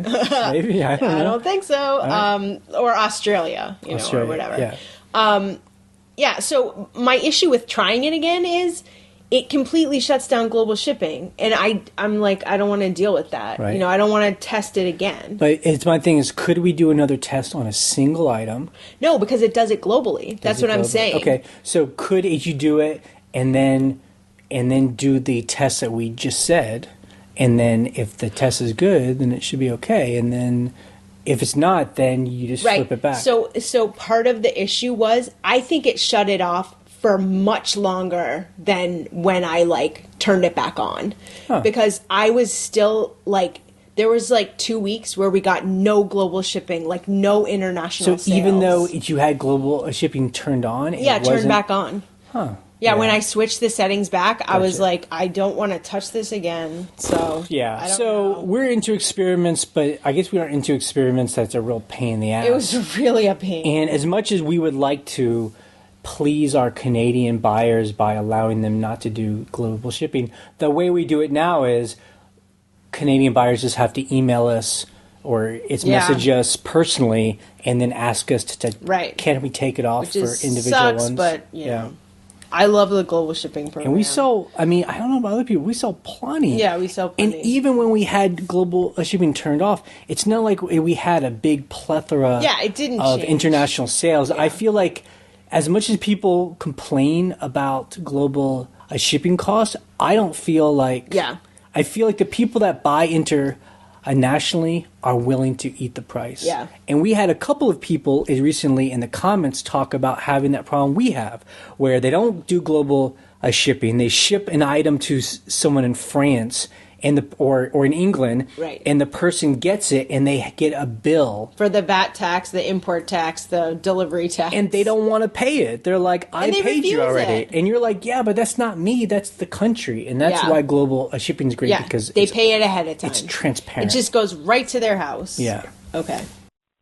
maybe I don't know. I don't think so. Right. Or Australia, or whatever. Yeah. So my issue with trying it again is, it completely shuts down global shipping, and I'm like, I don't want to deal with that. Right. I don't want to test it again. But my thing is, could we do another test on a single item? No, because it does it globally. That's what I'm saying. Okay, so could you do it and then do the test that we just said, and then if the test is good, then it should be okay, and then if it's not, then you just flip it back. So part of the issue was, I think it shut it off for much longer than when I turned it back on, because I was still there was 2 weeks where we got no global shipping, no international sales. Even though you had global shipping turned on, it turned back on. Huh. Yeah, when I switched the settings back, gotcha. I was like, I don't want to touch this again. So yeah, we're into experiments, but I guess we aren't into experiments that's a real pain in the ass. It was really a pain. And as much as we would like to please our Canadian buyers by allowing them not to do global shipping, the way we do it now is Canadian buyers just have to email us or message us personally and then ask us to can we take it off for individual ones? But you know, I love the global shipping program. And we sell, I mean, I don't know about other people, we sell plenty. Yeah, we sell plenty. And even when we had global shipping turned off, it's not like we had a big plethora it didn't of change. International sales. Yeah. I feel like as much as people complain about global shipping costs, I don't feel like... Yeah. I feel like the people that buy internationally are willing to eat the price. Yeah. And we had a couple of people recently in the comments talk about having that problem we have, where they don't do global shipping. They ship an item to someone in France or in England, and the person gets it, and they get a bill for the VAT tax, the import tax, the delivery tax, and they don't want to pay it. They're like, "I paid you already," and you're like, "Yeah, but that's not me. That's the country," and that's why global shipping is great because they pay it ahead of time. It's transparent. It just goes right to their house. Yeah. Okay.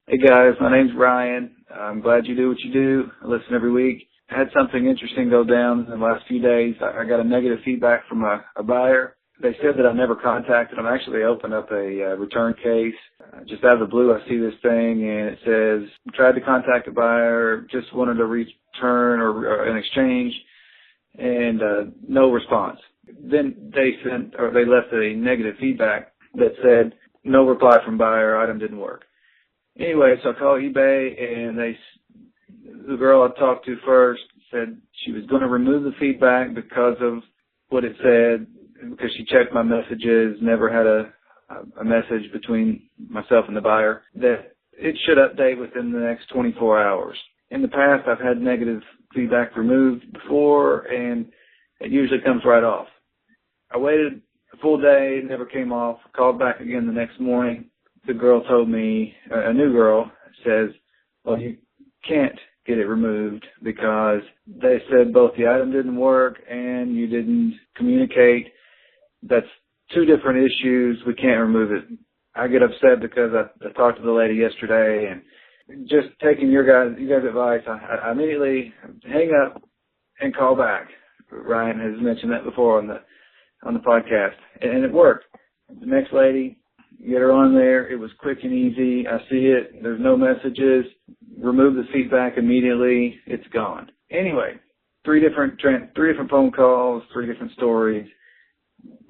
Hey guys, my name's Ryan. I'm glad you do what you do. I listen every week. I had something interesting go down in the last few days. I got a negative feedback from a buyer. They said that I never contacted them. I actually opened up a return case. Just out of the blue, I see this thing, and it says, tried to contact a buyer, just wanted to return or an exchange, and no response. Then they left a negative feedback that said, no reply from buyer, item didn't work. Anyway, so I called eBay, and the girl I talked to first said she was going to remove the feedback because of what it said, because she checked my messages, never had a message between myself and the buyer, that it should update within the next 24 hours. In the past, I've had negative feedback removed before, and it usually comes right off. I waited a full day, it never came off, called back again the next morning. The girl told me, a new girl says, well, you can't get it removed because they said both the item didn't work and you didn't communicate. That's two different issues. We can't remove it. I get upset because I talked to the lady yesterday, and just taking your guys' advice, I immediately hang up and call back. Ryan has mentioned that before on the podcast, and it worked. The next lady, get her on there. It was quick and easy. I see it. There's no messages. Remove the feedback immediately. It's gone. Anyway, three different phone calls, three different stories.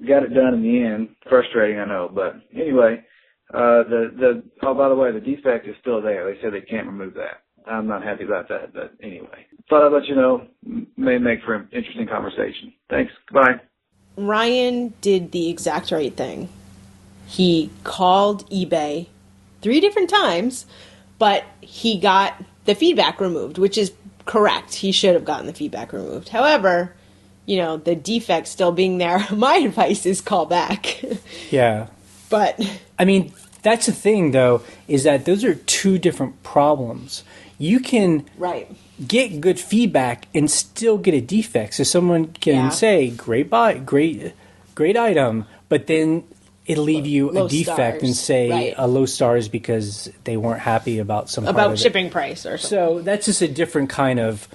Got it done in the end. Frustrating, I know, but anyway, by the way, the defect is still there. They said they can't remove that. I'm not happy about that, but anyway, thought I'd let you know. May make for an interesting conversation. Thanks. Goodbye. Ryan did the exact right thing. He called eBay 3 different times, but he got the feedback removed, which is correct. He should have gotten the feedback removed. However, you know, the defect still being there, my advice is call back. Yeah. But I mean, that's the thing, though, is that those are two different problems. You can get good feedback and still get a defect. So someone can say, great item, but then it'll leave you a defect stars. And say a low stars because they weren't happy about some part of shipping it. Price or something. So that's just a different kind of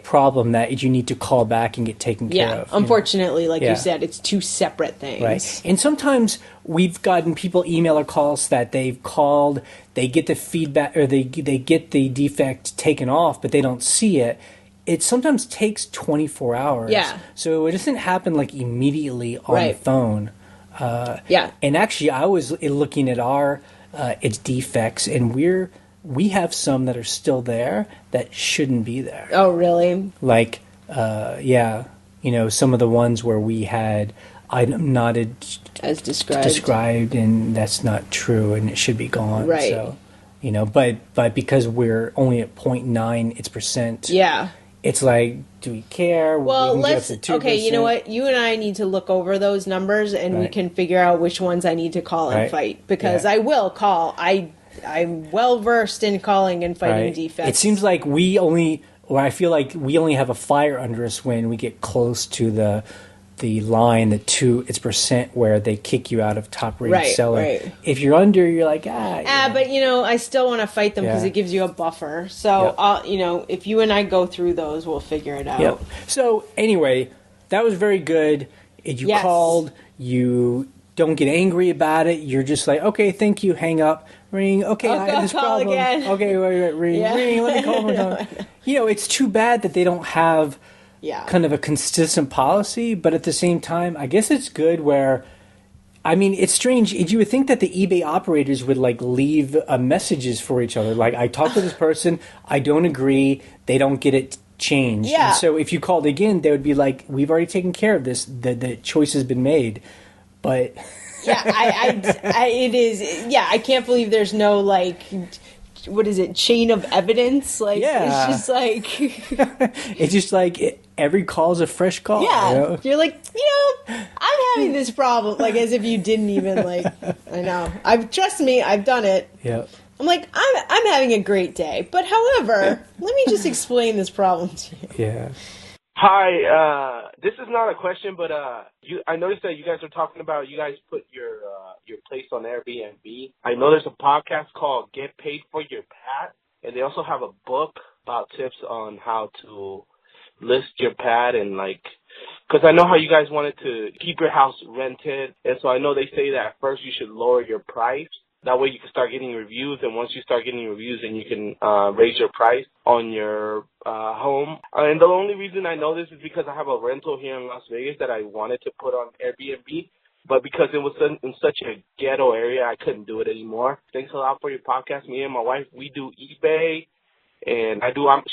problem that you need to call back and get taken care of. Unfortunately, like you said, it's two separate things. Right. And sometimes we've gotten people email or calls that they've called, they get the feedback or they get the defect taken off, but they don't see it. It sometimes takes 24 hours. Yeah. So it doesn't happen like immediately on the phone. And actually, I was looking at its defects, and we have some that are still there that shouldn't be there. Oh, really? Like, some of the ones where we had item not as described, and that's not true, and it should be gone. Right. So, but because we're only at 0.9%. Yeah. It's like, do we care? Well, you know what? You and I need to look over those numbers, and we can figure out which ones I need to call and fight. Because I will call. I'm well versed in calling and fighting defects. It seems like I feel like we only have a fire under us when we get close to the line, the 2% where they kick you out of top rated seller. Right. If you're under, you're like, but I still want to fight them because it gives you a buffer. So, if you and I go through those, we'll figure it out. Yep. So anyway, that was very good. You called, you don't get angry about it. You're just like, okay, thank you, hang up, ring. Okay, I have this call problem. again. Okay, wait, ring, ring. Let me call one more time. It's too bad that they don't have kind of a consistent policy, but at the same time, I guess it's good where, I mean, it's strange. You would think that the eBay operators would like leave messages for each other. Like, I talked to this person, I don't agree, they don't get it changed. Yeah. And so if you called again, they would be like, we've already taken care of this. The choice has been made. But it is. Yeah, I can't believe there's no like, what is it? Chain of evidence. Like, it's just like, it's just like every call's a fresh call. Yeah, you're like, I'm having this problem. Like, as if you didn't even like. I know. Trust me, I've done it. Yeah. I'm like, I'm having a great day, but however, let me just explain this problem to you. Yeah. Hi, this is not a question, but I noticed that you guys are talking about you guys put your place on Airbnb. I know there's a podcast called Get Paid for Your Pad, and they also have a book about tips on how to list your pad and like, because I know how you guys wanted to keep your house rented, and so I know they say that first you should lower your price. That way you can start getting reviews, and once you start getting reviews, then you can raise your price on your home. And the only reason I know this is because I have a rental here in Las Vegas that I wanted to put on Airbnb, but because it was in such a ghetto area, I couldn't do it anymore. Thanks a lot for your podcast. Me and my wife, we do eBay, and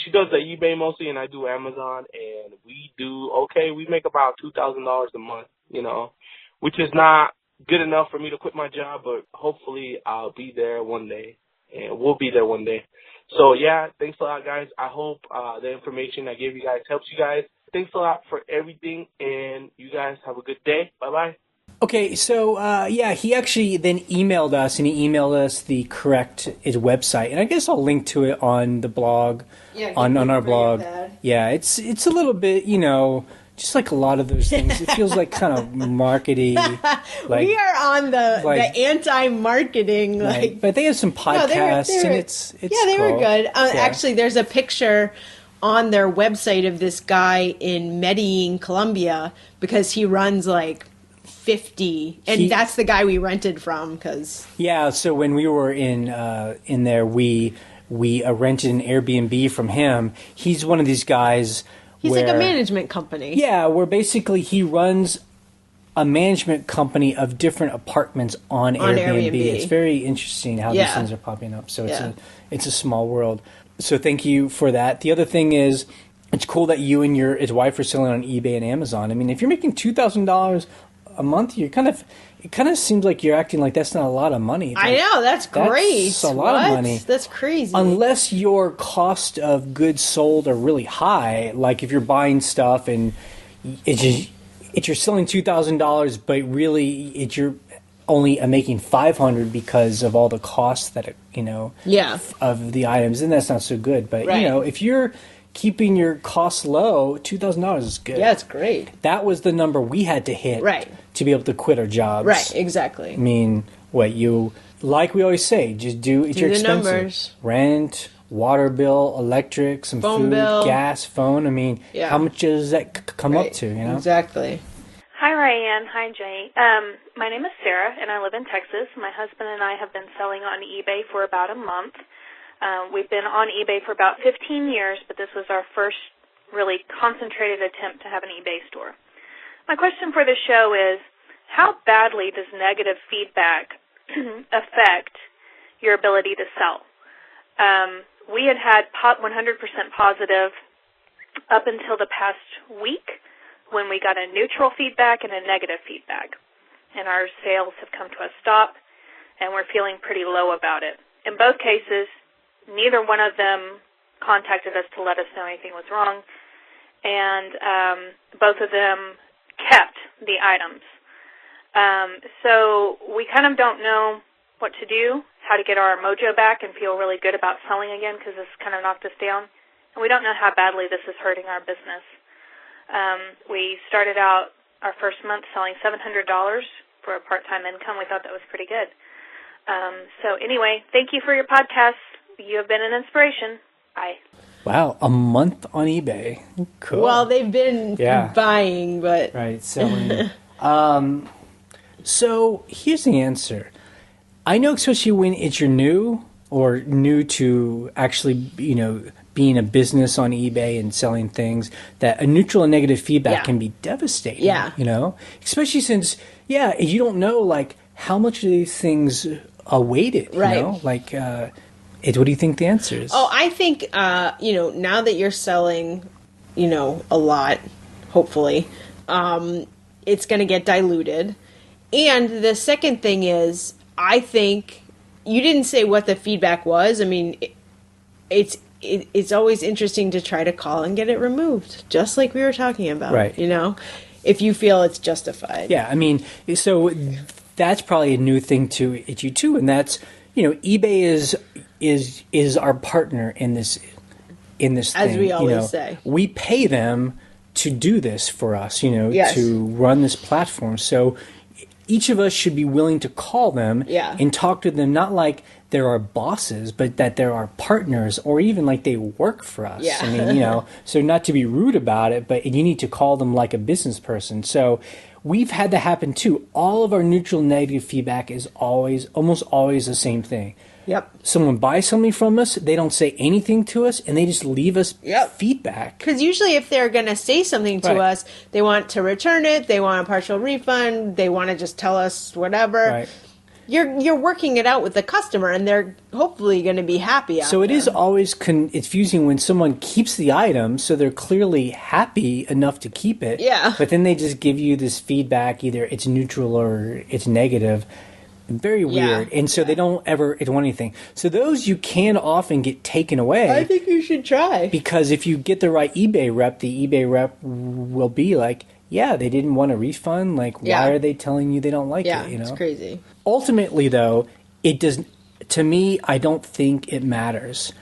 she does the eBay mostly, and I do Amazon, and we do okay. We make about $2,000 a month, which is not good enough for me to quit my job, but hopefully I'll be there one day, and we'll be there one day. So, yeah, thanks a lot, guys. I hope the information I gave you guys helps you guys. Thanks a lot for everything, and you guys have a good day. Bye-bye. Okay, so, he actually then emailed us, and he emailed us the correct website, and I guess I'll link to it on the blog, on our blog. Yeah, it's a little bit, just like a lot of those things, it feels like kind of markety. Like, we are on the anti-marketing. Like, but they have some podcasts, and it's they were good. Actually, there's a picture on their website of this guy in Medellin, Colombia, because he runs like 50, and that's the guy we rented from. So when we were in there, we rented an Airbnb from him. He's one of these guys. He's like a management company. Yeah, where basically he runs a management company of different apartments on Airbnb. It's very interesting how these things are popping up. So it's a small world. So thank you for that. The other thing is, it's cool that you and his wife are selling on eBay and Amazon. I mean, if you're making $2,000 a month, it kind of seems like you're acting like that's not a lot of money. I know, that's great. That's a lot of money. That's crazy. Unless your cost of goods sold are really high, like if you're buying stuff and you're selling $2,000, but really you're only making $500 because of all the costs that of the items, then that's not so good. But if you're keeping your costs low, $2,000 is good. Yeah, it's great. That was the number we had to hit to be able to quit our jobs. Right, exactly. I mean, like we always say, just do your expenses. Numbers. Rent, water bill, electric, some phone food, bill. gas, phone. I mean, how much does that come up to, Exactly. Hi, Ryan. Hi, Jay. My name is Sarah, and I live in Texas. My husband and I have been selling on eBay for about a month. We've been on eBay for about 15 years, but this was our first really concentrated attempt to have an eBay store. My question for the show is, how badly does negative feedback affect your ability to sell? We had 100% positive up until the past week when we got a neutral feedback and a negative feedback. And our sales have come to a stop, and we're feeling pretty low about it. In both cases, neither one of them contacted us to let us know anything was wrong, and both of them kept the items. So we kind of don't know what to do, how to get our mojo back and feel really good about selling again, because this kind of knocked us down. And we don't know how badly this is hurting our business. We started out our first month selling $700 for a part-time income. We thought that was pretty good. So anyway, thank you for your podcast. You have been an inspiration. Bye. Wow, a month on eBay. Cool. Well, they've been buying, but... Right, selling. So here's the answer. I know, especially when it's your new to actually, being a business on eBay and selling things, that a neutral and negative feedback can be devastating. Yeah. Especially since, you don't know, like, how much of these things are weighted, Right. Like, what do you think the answer is? Oh, I think, now that you're selling, a lot, hopefully, it's going to get diluted. And the second thing is, I think you didn't say what the feedback was. I mean, it's always interesting to try to call and get it removed, just like we were talking about. Right. If you feel it's justified. Yeah, I mean, so that's probably a new thing to you too, and that's eBay is our partner in this thing. As we always say, we pay them to do this for us. Yes. To run this platform. So each of us should be willing to call them and talk to them, not like they're our bosses, but that they're our partners, or even like they work for us. Yeah. I mean, so not to be rude about it, but you need to call them like a business person. So we've had that happen too. All of our neutral negative feedback is almost always the same thing. Yep. Someone buys something from us, they don't say anything to us, and they just leave us feedback. Because usually if they're going to say something to us, they want to return it, they want a partial refund, they want to just tell us whatever. Right. You're working it out with the customer, and they're hopefully going to be happy. So it is always confusing when someone keeps the item, so they're clearly happy enough to keep it. Yeah. But then they just give you this feedback, either it's neutral or it's negative. Very weird. And so they don't want anything. So those you can often get taken away. I think you should try. Because if you get the right eBay rep, the eBay rep will be like, yeah, they didn't want a refund. Like, why are they telling you they don't like it? Yeah, it's crazy. Ultimately, though, it does. To me, I don't think it matters.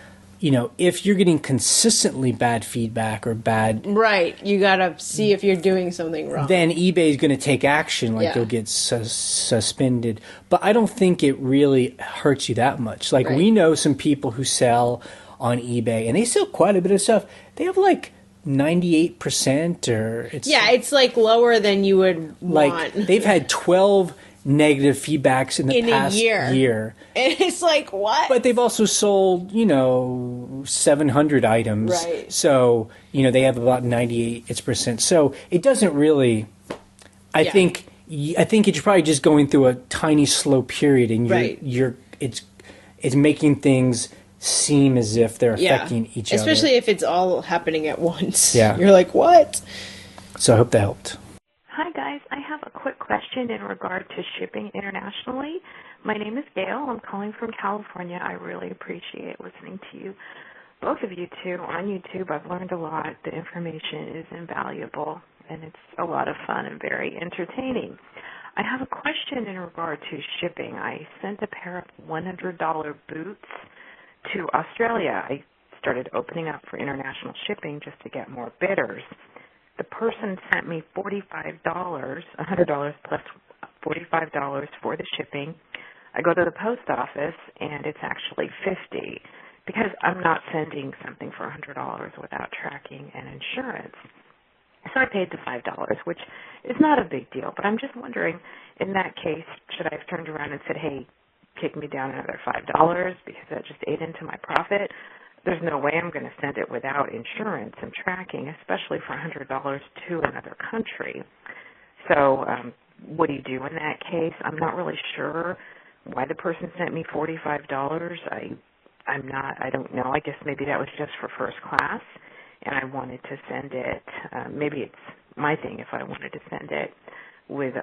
If you're getting consistently bad feedback or bad... Right. You got to see if you're doing something wrong. Then eBay is going to take action, like you'll get suspended. But I don't think it really hurts you that much. Like, we know some people who sell on eBay, and they sell quite a bit of stuff. They have, like, 98% or... it's, like, lower than you would want. Like, they've had 12... negative feedbacks in the past year. And it's like, what? But they've also sold, 700 items. Right. So, they have about 98%. So it doesn't really, I think it's probably just going through a tiny slow period, and it's making things seem as if they're affecting each other. Especially if it's all happening at once. Yeah. You're like, what? So I hope that helped. Hi, guys. I have a quick question in regard to shipping internationally. My name is Gail. I'm calling from California. I really appreciate listening to you, both of you two, on YouTube. I've learned a lot. The information is invaluable, and it's a lot of fun and very entertaining. I have a question in regard to shipping. I sent a pair of $100 boots to Australia. I started opening up for international shipping just to get more bidders. The person sent me $45, $100 plus $45 for the shipping. I go to the post office, and it's actually $50 because I'm not sending something for $100 without tracking and insurance. So I paid the $5, which is not a big deal. But I'm just wondering, in that case, should I have turned around and said, hey, kick me down another $5 because that just ate into my profit? There's no way I'm going to send it without insurance and tracking, especially for $100 to another country. So what do you do in that case? I'm not really sure why the person sent me $45. I don't know. I guess maybe that was just for first class, and I wanted to send it. Maybe it's my thing if I wanted to send it with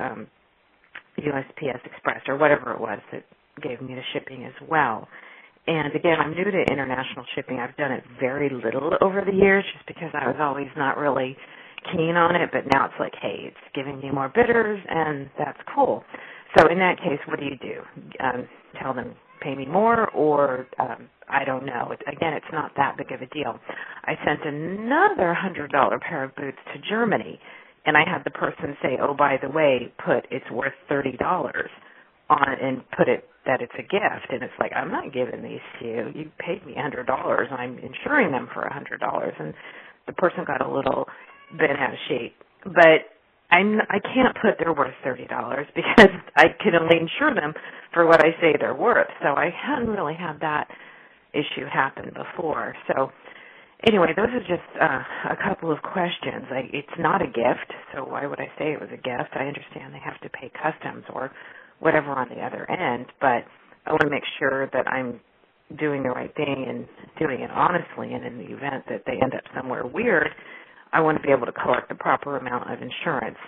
USPS Express or whatever it was that gave me the shipping as well. And again, I'm new to international shipping. I've done it very little over the years just because I was always not really keen on it. But now it's like, hey, it's giving me more bidders, and that's cool. So in that case, what do you do? Tell them, pay me more, or I don't know. Again, it's not that big of a deal. I sent another $100 pair of boots to Germany, and I had the person say, oh, by the way, it's worth $30 on it, and put it that it's a gift. And it's like, I'm not giving these to you. You paid me $100. I'm insuring them for $100. And the person got a little bent out of shape. But I can't put they're worth $30 because I can only insure them for what I say they're worth. So I hadn't really had that issue happen before. So anyway, those are just a couple of questions. It's not a gift, so why would I say it was a gift? I understand they have to pay customs or whatever on the other end, but I want to make sure that I'm doing the right thing and doing it honestly, and in the event that they end up somewhere weird, I want to be able to collect the proper amount of insurance.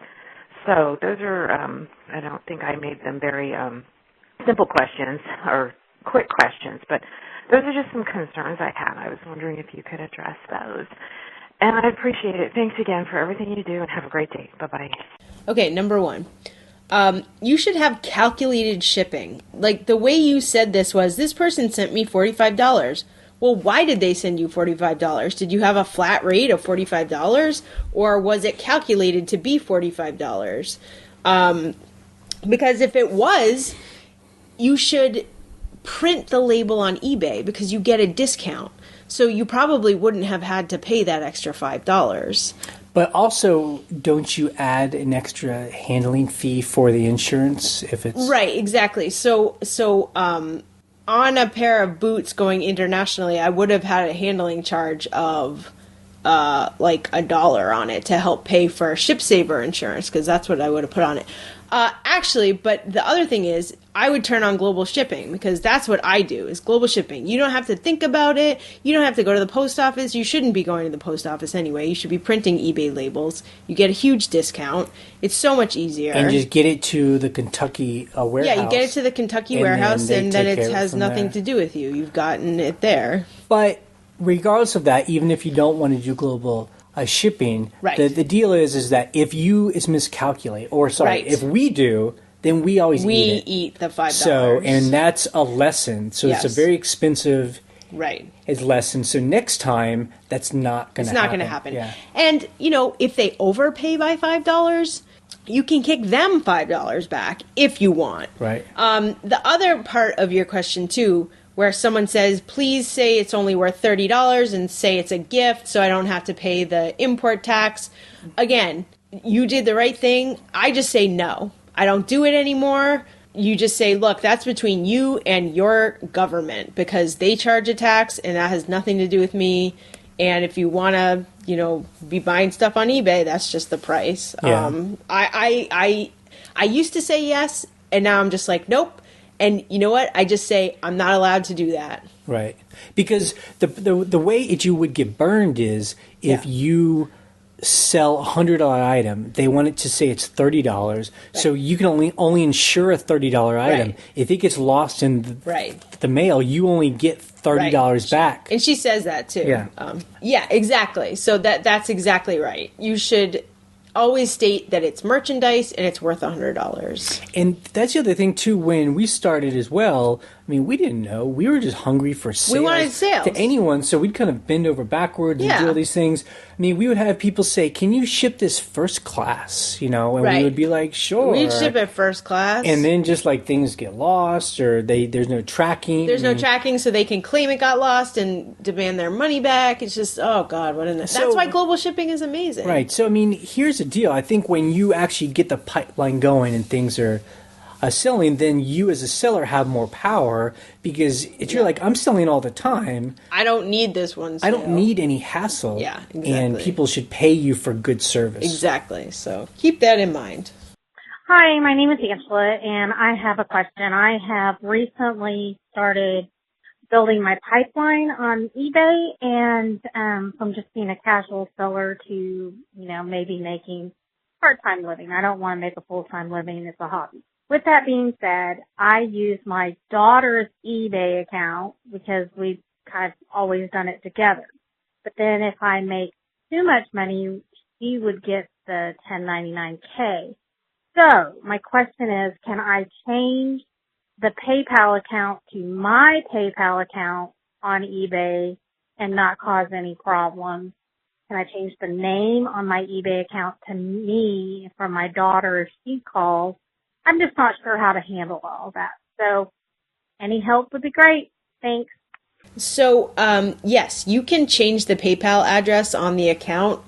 So those are, I don't think I made them very simple questions or quick questions, but those are just some concerns I had. I was wondering if you could address those. And I appreciate it. Thanks again for everything you do, and have a great day. Bye-bye. Okay, number one. You should have calculated shipping. Like, the way you said this was, this person sent me $45. Well, why did they send you $45? Did you have a flat rate of $45? Or was it calculated to be $45? Because if it was, you should print the label on eBay because you get a discount. So you probably wouldn't have had to pay that extra $5. But also, don't you add an extra handling fee for the insurance if it's... Right, exactly. So on a pair of boots going internationally, I would have had a handling charge of like $1 on it to help pay for ShipSaver insurance, because that's what I would have put on it. Actually, but the other thing is, I would turn on global shipping, because that's what I do, is global shipping. You don't have to think about it. You don't have to go to the post office. You shouldn't be going to the post office anyway. You should be printing eBay labels. You get a huge discount. It's so much easier. And just get it to the Kentucky warehouse. Yeah, you get it to the Kentucky warehouse, and then it has nothing to do with you. You've gotten it there. But regardless of that, even if you don't want to do global shipping, right. the deal is that if you miscalculate, or sorry, if we do, then we always eat the $5. So, and that's a lesson. So yes. It's a very expensive lesson. So next time, that's not going to happen. It's not going to happen. Yeah. And, if they overpay by $5, you can kick them $5 back if you want. Right. The other part of your question, too, where someone says, please say it's only worth $30 and say it's a gift so I don't have to pay the import tax. Again, you did the right thing. I just say no. I don't do it anymore. You just say, look, that's between you and your government, because they charge a tax and that has nothing to do with me. And if you want to, be buying stuff on eBay, that's just the price. Yeah. I used to say yes, and now I'm just like, nope. And you know what? I just say I'm not allowed to do that. Right. Because the way you would get burned is if you sell a $100 item, they want it to say it's $30. Right. So you can only insure a $30 item. Right. If it gets lost in the mail, you only get $30 back. And she says that too. Yeah. Yeah, exactly. So that's exactly right. You should always state that it's merchandise and it's worth $100. And that's the other thing too. When we started as well, I mean, we didn't know. We were just hungry for sales. We wanted sales to anyone, so we'd kind of bend over backwards and do all these things. I mean, we would have people say, "Can you ship this first class?" And we would be like, "Sure." We'd ship it first class, and then just like things get lost, or there's no tracking. There's no tracking, so they can claim it got lost and demand their money back. It's just, oh God, that's why global shipping is amazing, right? So I mean, here's the deal. I think when you actually get the pipeline going and things are selling, then you as a seller have more power, because if you're like, I'm selling all the time, I don't need this one sale. I don't need any hassle. Yeah, exactly. And people should pay you for good service. Exactly. So keep that in mind. Hi, my name is Angela, and I have a question. I have recently started building my pipeline on eBay, and from just being a casual seller to, maybe making part-time living. I don't want to make a full-time living. It's a hobby. With that being said, I use my daughter's eBay account because we've kind of always done it together. But then if I make too much money, she would get the 1099K. So my question is, can I change the PayPal account to my PayPal account on eBay and not cause any problems? Can I change the name on my eBay account to me from my daughter if she calls? I'm just not sure how to handle all that. So any help would be great. Thanks. So, yes, you can change the PayPal address on the account.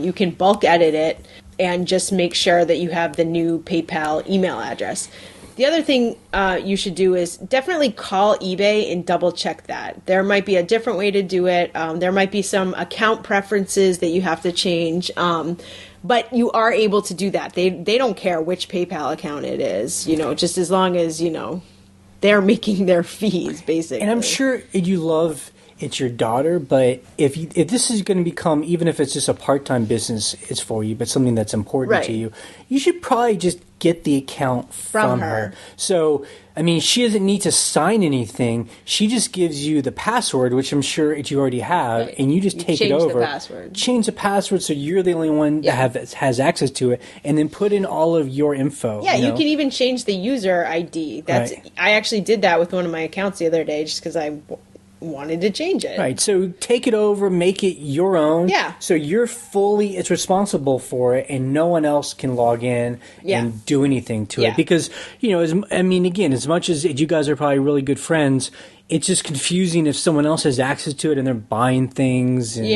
You can bulk edit it. and just make sure that you have the new PayPal email address. The other thing you should do is definitely call eBay and double check that. There might be a different way to do it. There might be some account preferences that you have to change. But you are able to do that. They don't care which PayPal account it is, just as long as, they're making their fees, basically. And I'm sure you love it's your daughter, but if this is going to become, even if it's just a part-time business, it's for you, but something that's important to you, you should probably just get the account from her. So, I mean, she doesn't need to sign anything. She just gives you the password, which I'm sure you already have, and you just take it over. Change the password so you're the only one that has access to it, and then put in all of your info. Yeah, you can even change the user ID. I actually did that with one of my accounts the other day just because I wanted to change it. Right. So take it over, make it your own. Yeah. So you're it's responsible for it, and no one else can log in and do anything to it. Because, as much as you guys are probably really good friends, it's just confusing if someone else has access to it and they're buying things. And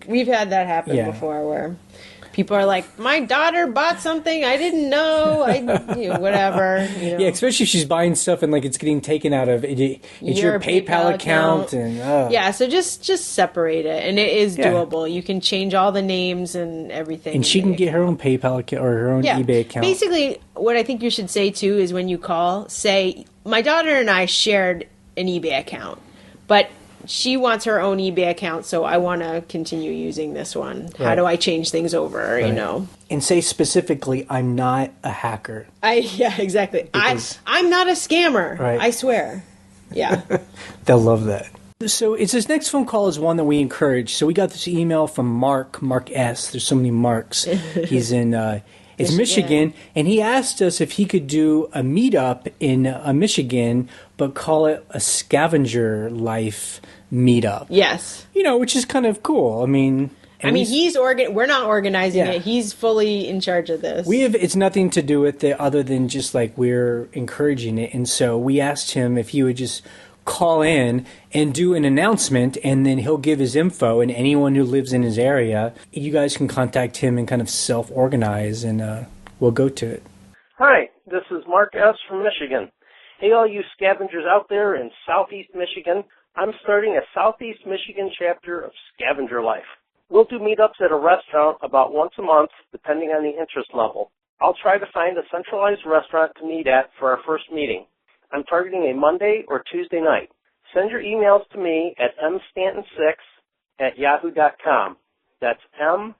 we've had that happen before where people are like, my daughter bought something I didn't know. Whatever. Yeah, especially if she's buying stuff and it's getting taken out of it's your PayPal account. And so just separate it, and it is doable. You can change all the names and everything. And she can get her own PayPal account or her own eBay account. Basically, what I think you should say too is when you call, say, my daughter and I shared an eBay account, but she wants her own eBay account, so I want to continue using this one. How do I change things over, And say specifically, I'm not a hacker. Exactly. I'm not a scammer. Right. I swear. Yeah. They'll love that. So this next phone call is one that we encourage. So we got this email from Mark S. There's so many Marks. He's in Michigan, and he asked us if he could do a meetup in Michigan, but call it a Scavenger Life meetup. Yes. Which is kind of cool. We're not organizing it. He's fully in charge of this. It's nothing to do with it other than just we're encouraging it. And so we asked him if he would just call in and do an announcement, and then he'll give his info, and anyone who lives in his area, you guys can contact him and kind of self-organize, and we'll go to it. Hi, this is Mark S. from Michigan. Hey, all you scavengers out there in Southeast Michigan, I'm starting a Southeast Michigan chapter of Scavenger Life. We'll do meetups at a restaurant about once a month, depending on the interest level. I'll try to find a centralized restaurant to meet at for our first meeting. I'm targeting a Monday or Tuesday night. Send your emails to me at mstanton6@yahoo.com. That's MSTANTON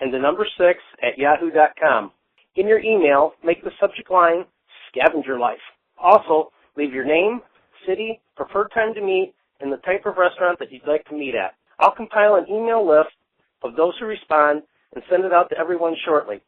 and the number 6@yahoo.com. In your email, make the subject line Scavenger Life. Also, leave your name, city, preferred time to meet, and the type of restaurant that you'd like to meet at. I'll compile an email list of those who respond and send it out to everyone shortly.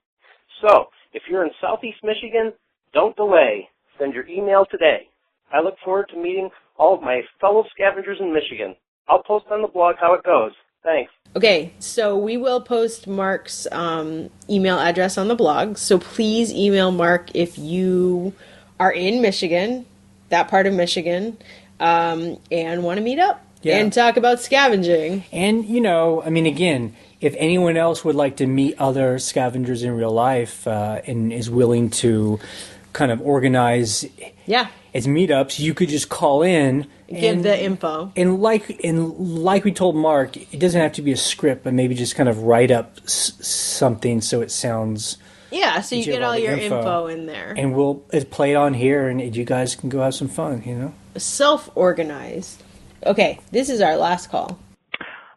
So, if you're in Southeast Michigan, don't delay. Send your email today. I look forward to meeting all of my fellow scavengers in Michigan. I'll post on the blog how it goes. Thanks. Okay, so we will post Mark's email address on the blog. So please email Mark if you are in Michigan, that part of Michigan, and want to meet up and talk about scavenging. And, again, if anyone else would like to meet other scavengers in real life and is willing to kind of organize as meetups, you could just call in. Give the info. And like we told Mark, it doesn't have to be a script, but maybe just kind of write up something so it sounds... Yeah, so you get all your info in there. And we'll play it on here, and you guys can go have some fun, Self-organized. Okay, this is our last call.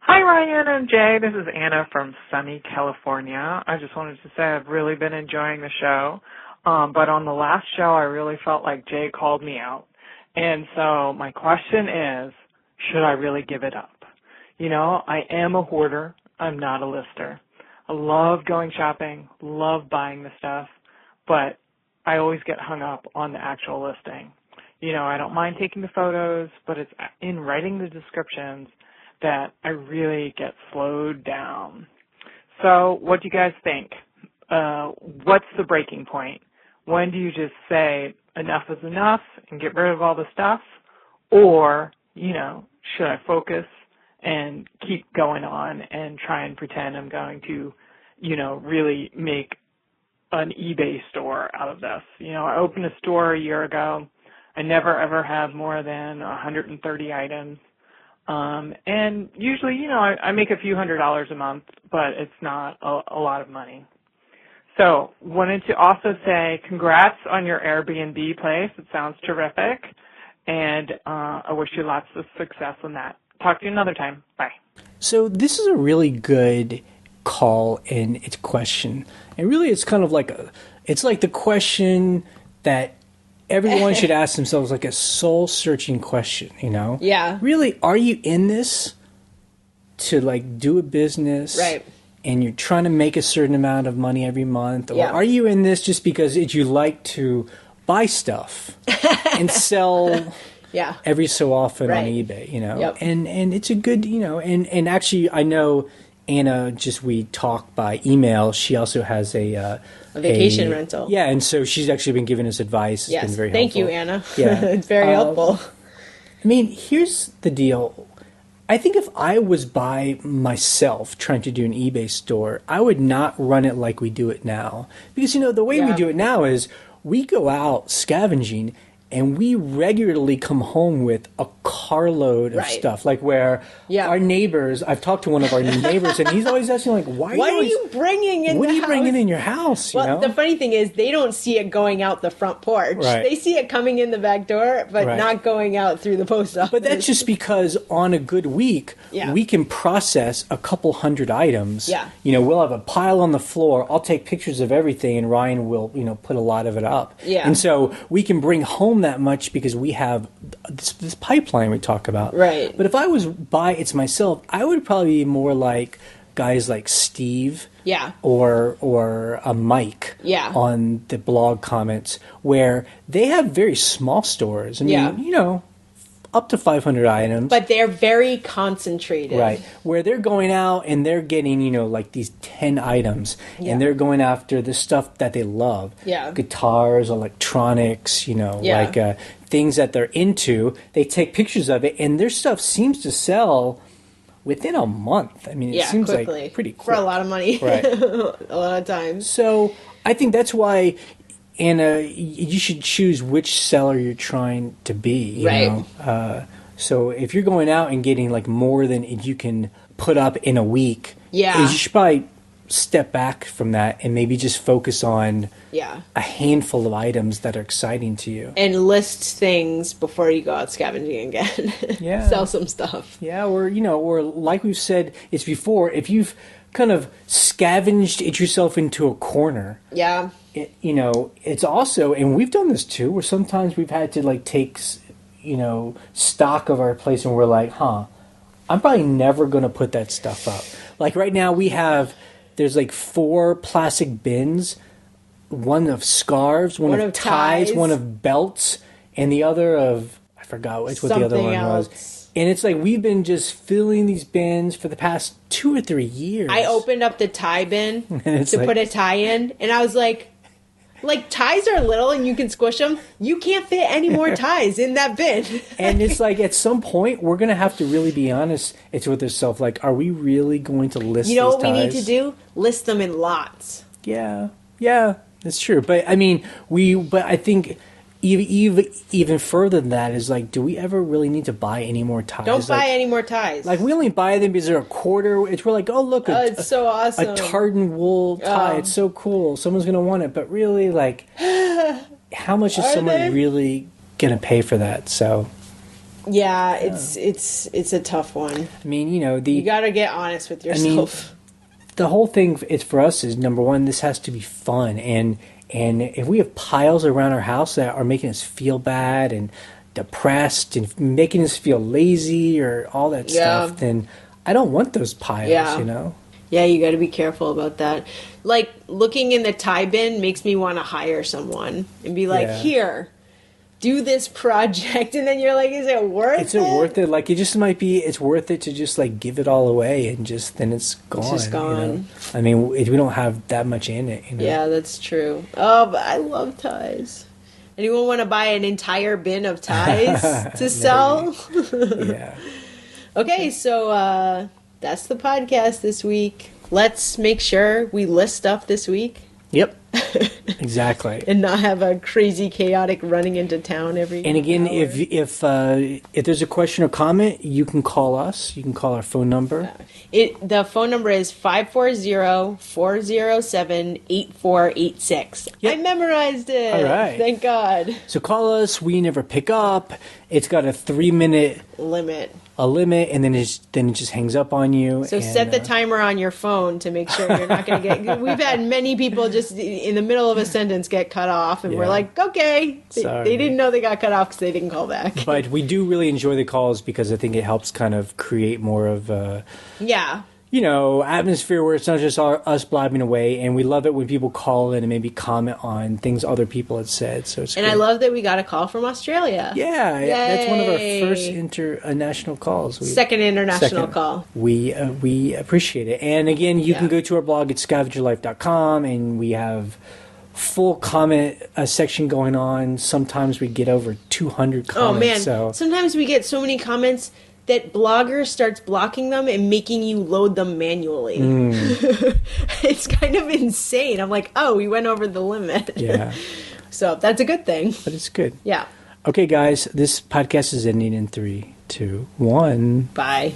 Hi, Ryan and Jay. This is Anna from sunny California. I just wanted to say I've really been enjoying the show. But on the last show, I really felt like Jay called me out. And so my question is, should I really give it up? I am a hoarder. I'm not a lister. I love going shopping, love buying the stuff, but I always get hung up on the actual listing. I don't mind taking the photos, but it's in writing the descriptions that I really get slowed down. So what do you guys think? What's the breaking point? When do you just say enough is enough and get rid of all the stuff? Or, should I focus and keep going on and try and pretend I'm going to, really make an eBay store out of this? I opened a store a year ago. I never ever have more than 130 items. And usually, I make a few $100s a month, but it's not a lot of money. So wanted to also say congrats on your Airbnb place. It sounds terrific. And I wish you lots of success on that. Talk to you another time. Bye. So this is a really good call and it's question. And really it's kind of like it's like the question that everyone should ask themselves, like a soul-searching question, Yeah. Really, are you in this to like do a business? Right. And you're trying to make a certain amount of money every month? Or Yeah. are you in this just because you like to buy stuff and sell every so often on eBay, Yep. And it's a good, and actually I know Anna, we talk by email. She also has a vacation rental. Yeah, and so she's actually been giving us advice. It's been very helpful. Thank you, Anna. Yeah. It's very helpful. I mean, here's the deal. I think if I was by myself trying to do an eBay store, I would not run it like we do it now. Because, the way we do it now is we go out scavenging and we regularly come home with a carload of stuff. Like where our neighbors, I've talked to one of our neighbors and he's always asking like, what are you bringing in what the are you house? bringing in your house? Well, the funny thing is they don't see it going out the front porch. Right. They see it coming in the back door, but not going out through the post office. But that's just because on a good week, we can process a couple hundred items. Yeah. We'll have a pile on the floor. I'll take pictures of everything and Ryan will, put a lot of it up. Yeah. And so we can bring home that much because we have this pipeline we talk about. Right. But if I was by it's myself, I would probably be more like guys like Steve. Yeah. Or a Mike. Yeah. On the blog comments where they have very small stores. I mean, up to 500 items. But they're very concentrated. Right. Where they're going out and they're getting, like these 10 items. And they're going after the stuff that they love. Yeah. Guitars, electronics, like things that they're into. They take pictures of it and their stuff seems to sell within a month. I mean, it seems quickly. like pretty quick. For a lot of money. Right. A lot of times. So I think that's why... Anna, you should choose which seller you're trying to be. You know? So if you're going out and getting like more than you can put up in a week, you should probably step back from that and maybe just focus on a handful of items that are exciting to you. And list things before you go out scavenging again. Sell some stuff. Yeah, or like we've said it's before, if you've kind of scavenged it yourself into a corner. Yeah. It's also, and we've done this too, where sometimes we've had to like take, stock of our place and we're like, I'm probably never going to put that stuff up. Like right now there's like 4 plastic bins, one of scarves, one of ties, one of belts, and the other of, I forgot what the other one was. And it's like we've been just filling these bins for the past 2 or 3 years. I opened up the tie bin to put a tie in, and I was like ties are little and you can squish them. You can't fit any more ties in that bin. And it's like at some point we're going to have to really be honest. It's with ourselves. Like, are we really going to list? You know these what we ties? need to do? List them in lots. Yeah, that's true. But I mean, I think. Even further than that is like, do we ever really need to buy any more ties? Don't buy any more ties. Like we only buy them because they're a quarter. We're like, oh look, it's so awesome. A tartan wool tie. It's so cool. Someone's gonna want it. But really, like, how much is someone really gonna pay for that? So. Yeah, it's a tough one. I mean, you gotta get honest with yourself. The whole thing for us is, number one, this has to be fun and if we have piles around our house that are making us feel bad and depressed and making us feel lazy or all that stuff, then I don't want those piles, Yeah, you got to be careful about that. Like, looking in the tie bin makes me want to hire someone and be like, here, do this project. And then you're like, is it worth it? Is it worth it? Like, it just might be, it's worth it to just, like, give it all away and then it's gone. It's just gone. I mean, we don't have that much in it, Yeah, that's true. Oh, but I love ties. Anyone want to buy an entire bin of ties to sell? Okay, so that's the podcast this week. Let's make sure we list stuff this week. Yep. Exactly. And not have a crazy chaotic running into town every And again, hour. if there's a question or comment, you can call us. You can call our phone number. The phone number is 540-407-8486. Yep. I memorized it. All right. Thank God. So call us. We never pick up. It's got a 3-minute limit, and then it just hangs up on you. So set the timer on your phone to make sure you're not going to get... We've had many people just in the middle of a sentence get cut off, and we're like, okay. They didn't know they got cut off because they didn't call back. But we do really enjoy the calls because I think it helps kind of create more of a... Yeah. Atmosphere where it's not just us blabbing away, and we love it when people call in and maybe comment on things other people had said. So it's I love that we got a call from Australia. Yeah, that's one of our first international calls. Second international call. We appreciate it. And again, you can go to our blog at scavengerlife.com, and we have full comment section going on. Sometimes we get over 200 comments. Oh man! So sometimes we get so many comments that Blogger starts blocking them and making you load them manually. It's kind of insane. I'm like, oh, we went over the limit. Yeah. So that's a good thing. But it's good. Yeah. Okay, guys, this podcast is ending in 3, 2, 1. Bye.